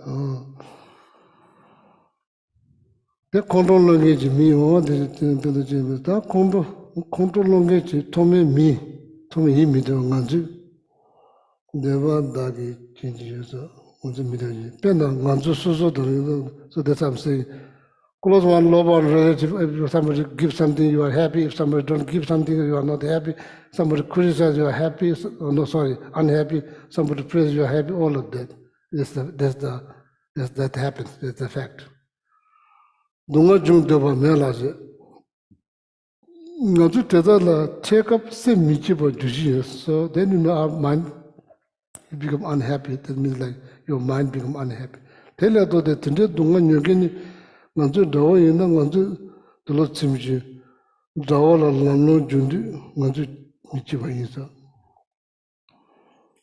The control language me the control language to me the nganju never dagi changes on the middle. Pena nganju so that's what I'm saying. Close one, love one relative. If somebody gives something, you are happy. If somebody don't give something, you are not happy. Somebody criticizes, you are happy. Unhappy. Somebody praises, you are happy. All of that. That happens. That's the fact. Dunga jung deba mela je. Ngaju teda la take up se michi ba juji. So then you know our mind you become unhappy. That means like your mind become unhappy. Tell you that today dunga nyogeni ngaju dawa yena ngaju dolo chimji. Dawa la lamno jundi ngaju michi ba yisa.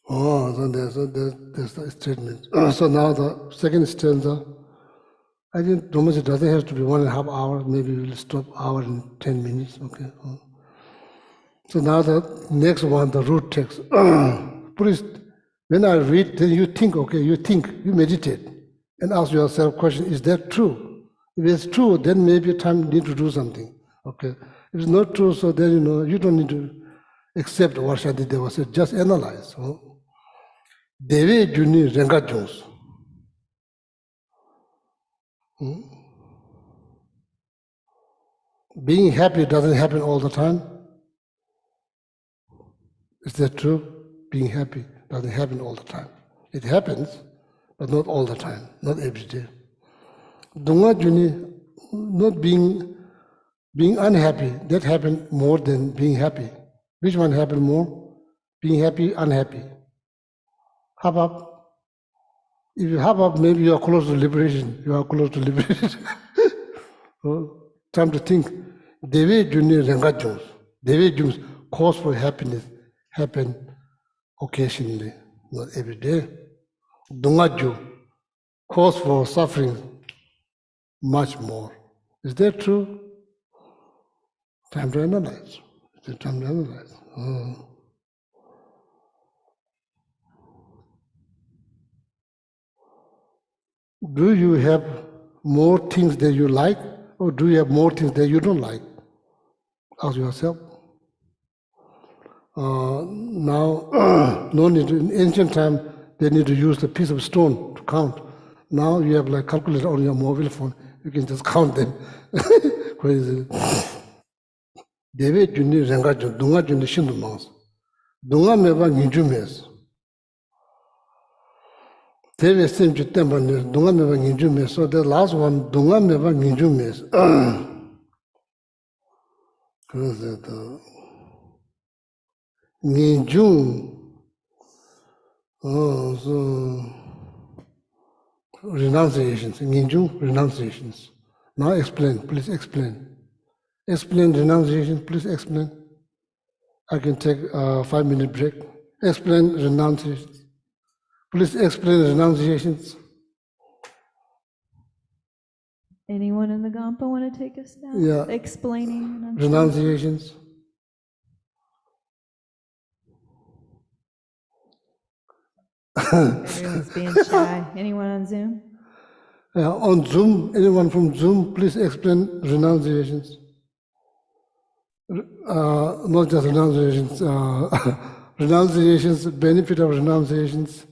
So that's the statement. So now the second stanza. I think Thomas, it doesn't have to be 1.5 hours. Maybe we'll stop hour and 10 minutes. Okay. So now the next one, the root text. Please, when I read, then you think. Okay, you meditate, and ask yourself question: is that true? If it's true, then maybe time need to do something. Okay. If it's not true, so then you don't need to accept what Shantideva said. Just analyze. Devi Juni Renga Jones. Being happy doesn't happen all the time. Is that true? Being happy doesn't happen all the time. It happens, but not all the time, not every day. Dunga Juni, not being unhappy, that happened more than being happy. Which one happened more? Being happy, unhappy. Hop up. If you hop up, maybe you are close to liberation. Time to think. Devi Juni Renga Jones. Devi Jones, cause for happiness happen occasionally, not every day. Dungaju, cause for suffering much more. Is that true? Time to analyze. Do you have more things that you like, or do you have more things that you don't like? Ask yourself. Now, no need to, in ancient time, they need to use a piece of stone to count. Now you have like calculator on your mobile phone. You can just count them. Crazy. Devi Juni Renga Jun, Dunga Juni Shindu Mas. Dunga Meba Ninju Mes. Devi Sim Jutemba Dunga Meba Ninju Mes. So the last one, Dunga Meba Ninju Mes. Ninju. So renunciations. Ninju renunciations. Now explain, please explain. Explain renunciation, please explain. I can take a 5-minute break. Explain renunciations. Please explain renunciations. Anyone in the Gampa want to take us now? Yeah. Explaining Renunciations. Everyone's being shy. Anyone on Zoom? On Zoom, anyone from Zoom, please explain renunciations. Not just renunciations, renunciations, benefit of renunciations,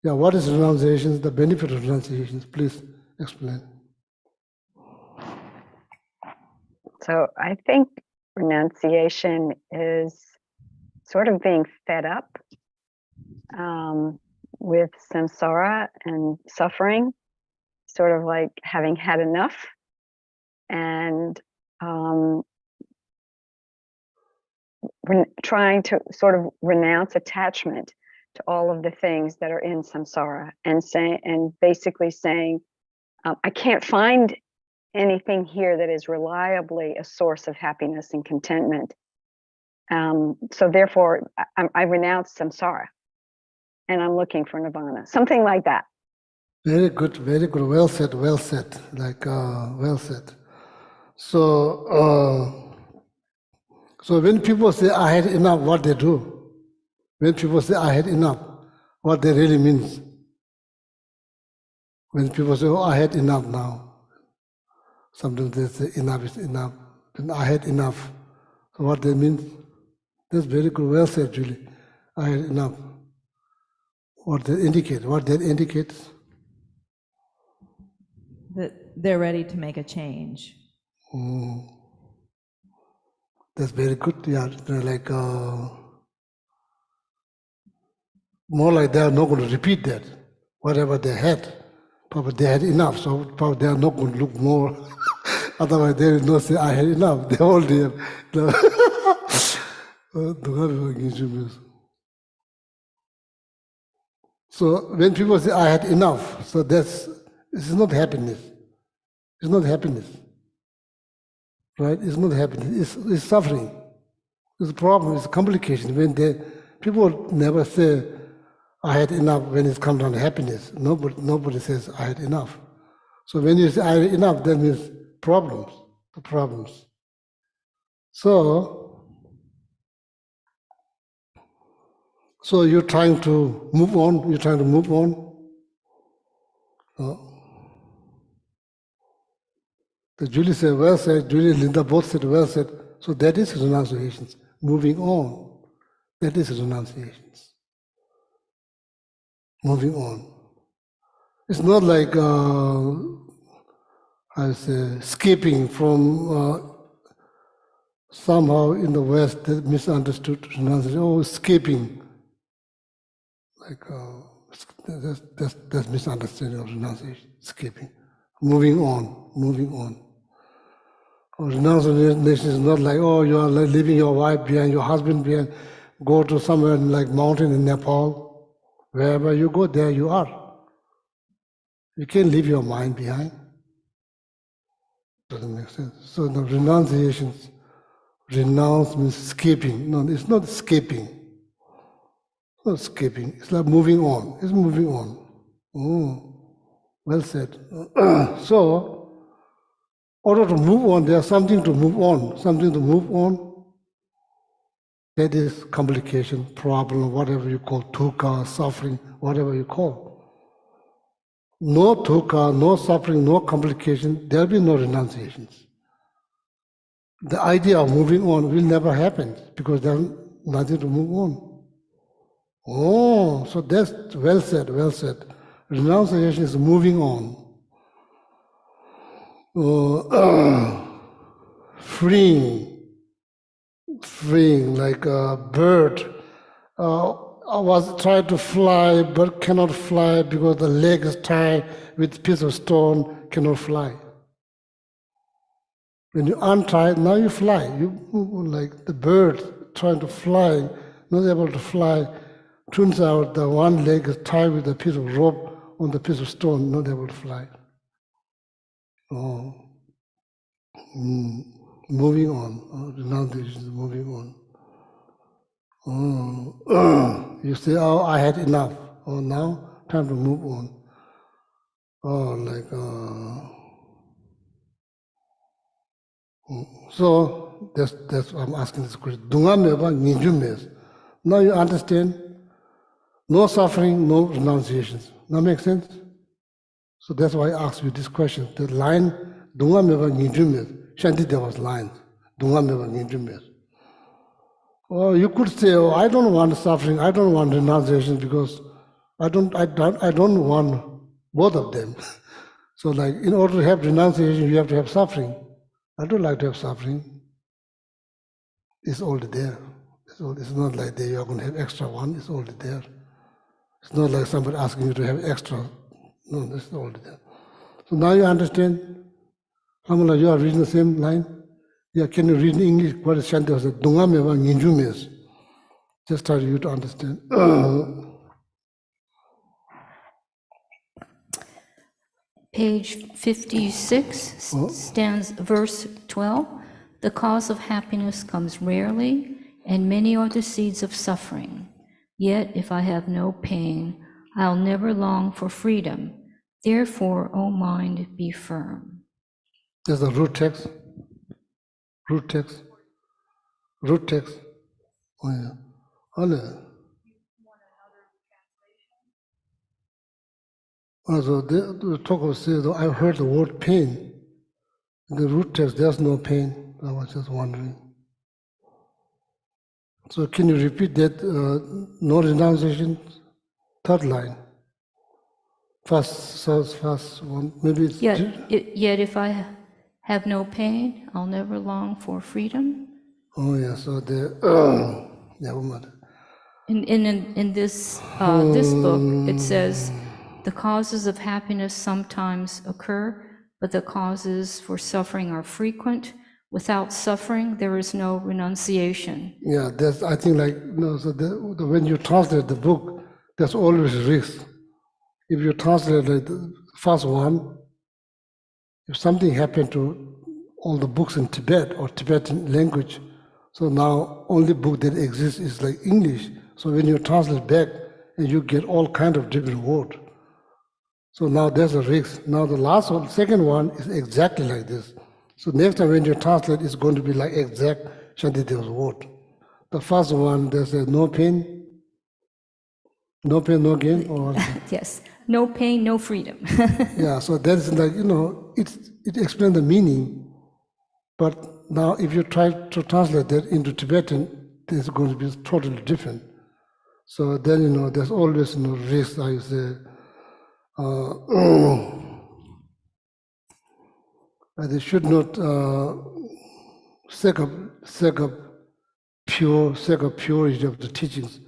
Yeah, what is renunciation? The benefit of renunciation? Please explain. So I think renunciation is sort of being fed up with samsara and suffering, sort of like having had enough, and trying to sort of renounce attachment to all of the things that are in samsara, and basically saying, I can't find anything here that is reliably a source of happiness and contentment. So therefore, I renounce samsara, and I'm looking for nirvana, something like that. Very good, very good. Well said, well said. Well said. So, so when people say I had enough, what they do? When people say I had enough, what they really means? When people say, oh, I had enough now. Sometimes they say enough is enough. Then I had enough. So what they mean? That's very good. Well said, Julie. I had enough. What that indicates? That they're ready to make a change. That's very good. Yeah, they're like more like they are not going to repeat that. Whatever they had, probably they had enough. So probably they are not going to look more. Otherwise, they will not say I had enough. They all did. So when people say I had enough, so this is not happiness. It's not happiness. Right? It's not happiness. It's suffering. It's a problem. It's a complication. When people never say I had enough when it comes down to happiness. Nobody says I had enough. So when you say I had enough, that means problems. The problems. So you're trying to move on. You're trying to move on. The Julie said, well said. Julie and Linda both said, well said. So that is renunciations. Moving on. That is renunciations. Moving on. It's not like I say escaping from somehow in the West they misunderstood renunciation. Oh, escaping. Like that's misunderstanding of renunciation. Escaping. Moving on. Moving on. Renunciation is not like, oh, you are leaving your wife behind, your husband behind, go to somewhere like mountain in Nepal. Wherever you go, there you are. You can't leave your mind behind. Doesn't make sense. So the renunciations, renounce means escaping. No, it's not escaping. It's not escaping. It's like moving on. It's moving on. Well said. So, in order to move on, there's something to move on. Something to move on. That is complication, problem, whatever you call, dukkha, suffering, whatever you call. No dukkha, no suffering, no complication, there'll be no renunciations. The idea of moving on will never happen because there's nothing to move on. Oh, so that's well said, well said. Renunciation is moving on. Freeing, like a bird. I was trying to fly, but cannot fly because the leg is tied with a piece of stone, cannot fly. When you untie, now you fly. You like the bird trying to fly, not able to fly. Turns out the one leg is tied with a piece of rope on the piece of stone, not able to fly. Oh. Moving on. Renunciation is moving on. You say, oh, I had enough. Oh, now time to move on. So that's why I'm asking this question. Now you understand? No suffering, no renunciations. That makes sense? So that's why I asked you this question. The line, Dunga meva nginjumes. Shanti there was lines. Dunga meva nginjumes. Or you could say, oh, I don't want suffering, I don't want renunciation because I don't want both of them. So like in order to have renunciation, you have to have suffering. I don't like to have suffering. It's already there. It's not like that you are going to have extra one, it's already there. It's not like somebody asking you to have extra. No, it's already there. So now you understand? Amala, you are reading the same line? Yeah, can you read in English? What is Shanti was Dunga meva nginju mes. Just try you to understand. Page 56, stands verse 12. The cause of happiness comes rarely, and many are the seeds of suffering. Yet if I have no pain, I'll never long for freedom. Therefore, O mind, be firm. There's the root text. Root text. Root text. Oh yeah. Also, the talk of say, I heard the word pain. In the root text, there's no pain. I was just wondering. So can you repeat that? No renunciation, third line. First one, maybe it's... Yet if I have no pain, I'll never long for freedom. Oh yeah, so the... never mind. In this book, it says, the causes of happiness sometimes occur, but the causes for suffering are frequent. Without suffering, there is no renunciation. Yeah, that's, I think like, so when you translate the book, there's always risk. If you translate like the first one, if something happened to all the books in Tibet or Tibetan language, so now only book that exists is like English. So when you translate back, and you get all kind of different words. So now there's a risk. Now the last one, second one is exactly like this. So next time when you translate, it's going to be like exact Shantideva's word. The first one, there's a no pain, no gain, or Yes, no pain, no freedom. yeah. So that's like it explains the meaning, but now if you try to translate that into Tibetan, it's going to be totally different. So then there's always risk. I say. They should not sake of purity of the teachings.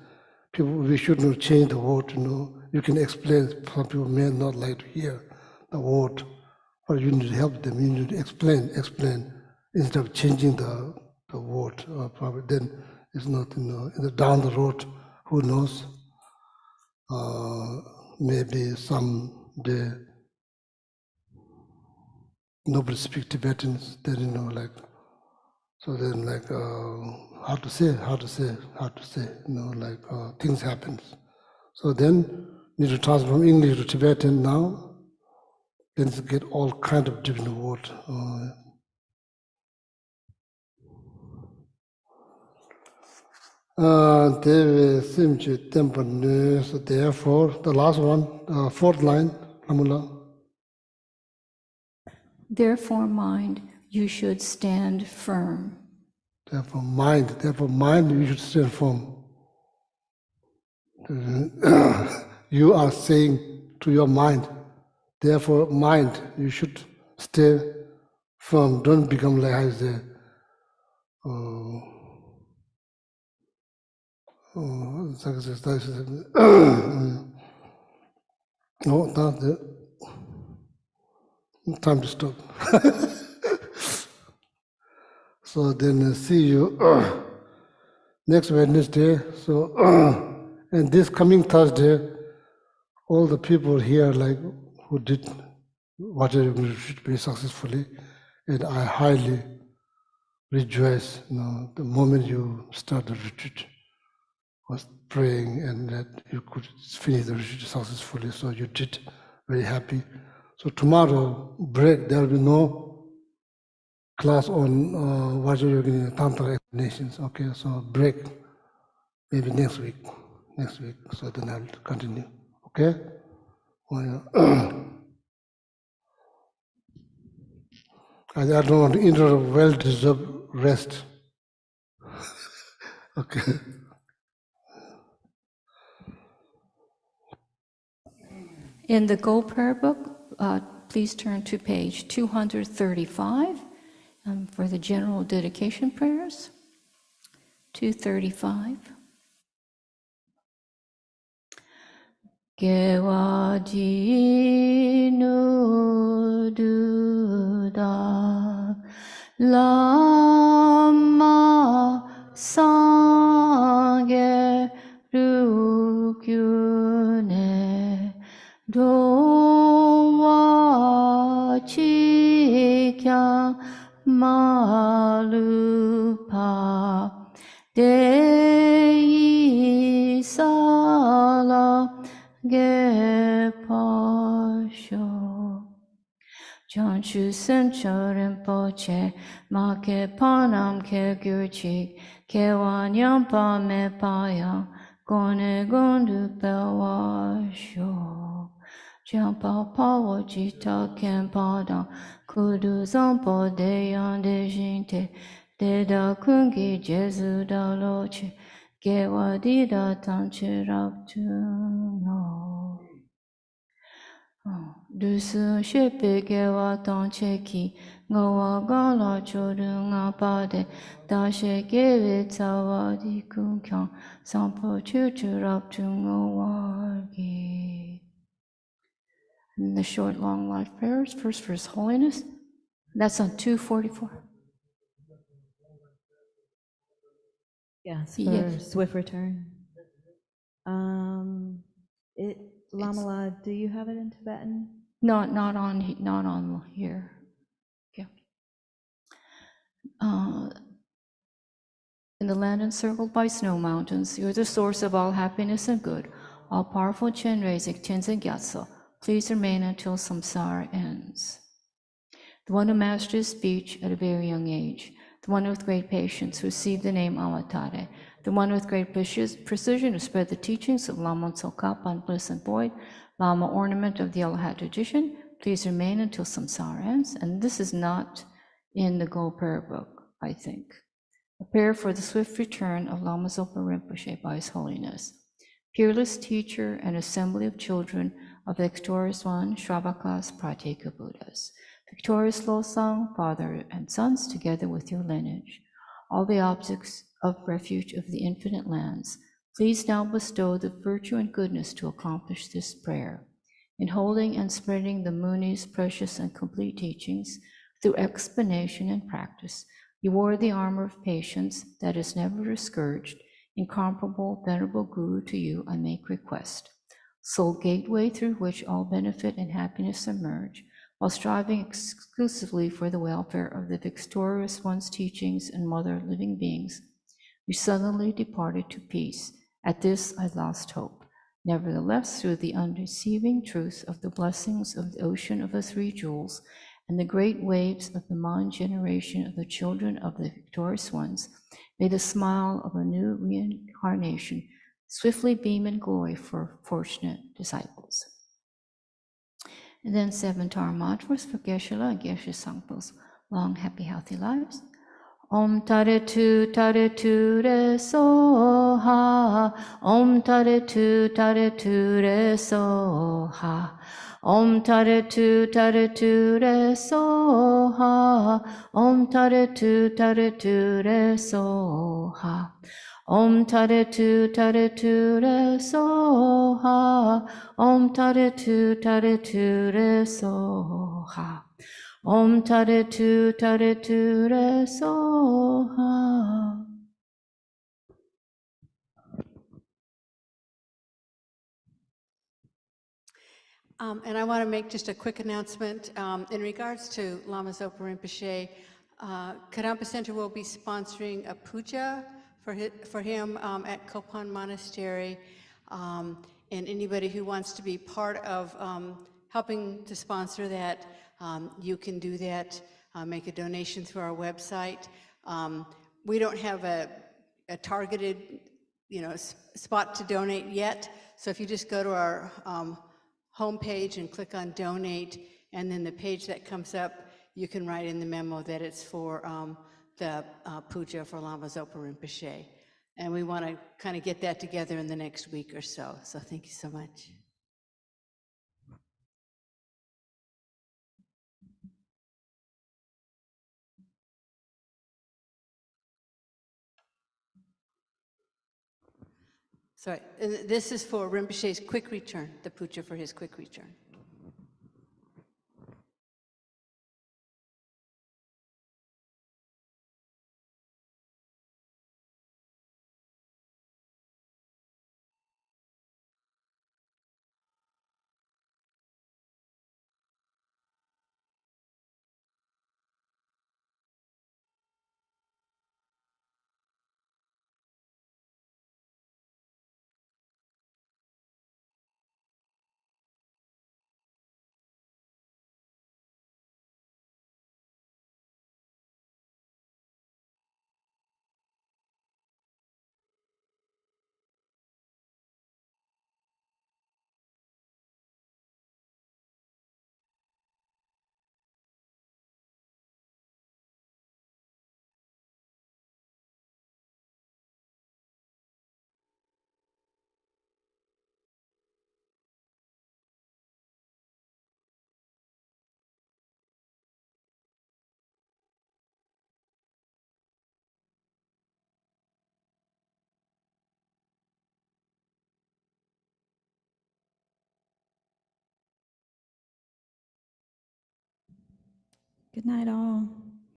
People, we should not change the word. You can explain. Some people may not like to hear the word, but you need to help them. You need to explain instead of changing the word. Probably then it's not. Down the road, who knows? Maybe someday nobody speaks Tibetans. Then like. So then, like, how to say, like, things happen. So then, need to transform English to Tibetan now, then get all kind of different words. So therefore, the last one, fourth line, Amula. Therefore, mind, you should stand firm. Therefore, mind, you should stand firm. You are saying to your mind, therefore, mind, you should stay firm. Don't become like I say, no, that's it. Time to stop. So then see you next Wednesday. So and this coming Thursday, all the people here like who did whatever retreat successfully, and I highly rejoice. The moment you start the retreat, was praying and that you could finish the retreat successfully. So you did, very happy. So tomorrow break, there will be no class on Vajrayogini Tantra explanations. Okay, so break maybe next week. So then I'll continue. Okay? I don't want to interrupt well-deserved rest. Okay. In the Go Prayer Book, please turn to page 235 for the general dedication prayers. 235. Gewaji no duda lama sangye rukyune dowa chikya malupa dei sala Gepasho Janchu Sencho Rinpoche Ma Ke Panam Ke Gyurchik Ke Wanyam Pa Me Paya Gone Gondu Pewasho Jampa Pawo Jita Ken Pada Kudu Zampo Deyan Dejinte Deda Kungi Jesu Daloche Gewa Dida Tanchiraptuno Dusu shepe gewa tanche ki ngawa gala chodu nga pade dashe gewe tsawa di kunkyan sampo chuchurap tu ngawa gi. And the short, long life prayers, first for His Holiness. That's on 244. Yes, for Yes. swift return. Lamala, do you have it in Tibetan? Not on here. Yeah. In the land encircled by snow mountains, you are the source of all happiness and good. All powerful Chenrezig, Tenzin Gyatso, please remain until samsara ends. The one who mastered his speech at a very young age, the one with great patience who received the name Avatare, the one with great precision who spread the teachings of Lama Tsongkhapa, Bliss and Void, Lama Ornament of the Yellow Hat tradition, please remain until samsara ends. And this is not in the Go Prayer Book, I think. A prayer for the swift return of Lama Zopa Rinpoche by His Holiness. Peerless teacher and assembly of children of the victorious one, Shravakas Prateka Buddhas. Victorious Losang, father and sons, together with your lineage. All the objects of refuge of the infinite lands, please now bestow the virtue and goodness to accomplish this prayer. In holding and spreading the Muni's precious and complete teachings through explanation and practice, you wore the armor of patience that is never discouraged. Incomparable, venerable Guru, to you I make request. Sole gateway through which all benefit and happiness emerge, while striving exclusively for the welfare of the victorious one's teachings and mother living beings, we suddenly departed to peace. At this I lost hope. Nevertheless, through the undeceiving truth of the blessings of the ocean of the three jewels, and the great waves of the mind generation of the children of the victorious ones, may the smile of a new reincarnation swiftly beam in glory for fortunate disciples. And then 7 Tara mantras for Geshe and Geshe Sangpo's long, happy, healthy lives. Om Tare Tu Re So Ha. Om Tare Tu Re So Ha. Om Tare Tu Re So Ha. Om Tare Tu Re So Ha. Om Tare Tu Re So Ha. Om Tare Tu Re So Ha. Om Tare Tu Re So Ha. And I want to make just a quick announcement in regards to Lama Zopa Rinpoche. Kadampa Center will be sponsoring a puja for him at Kopan Monastery. And anybody who wants to be part of helping to sponsor that, you can do that. Make a donation through our website. We don't have a targeted, spot to donate yet. So if you just go to our homepage and click on donate, and then the page that comes up, you can write in the memo that it's for the puja for Lama Zopa Rinpoche. And we want to kind of get that together in the next week or so. So thank you so much. Sorry, this is for Rinpoche's quick return, the puja for his quick return. Good night, all.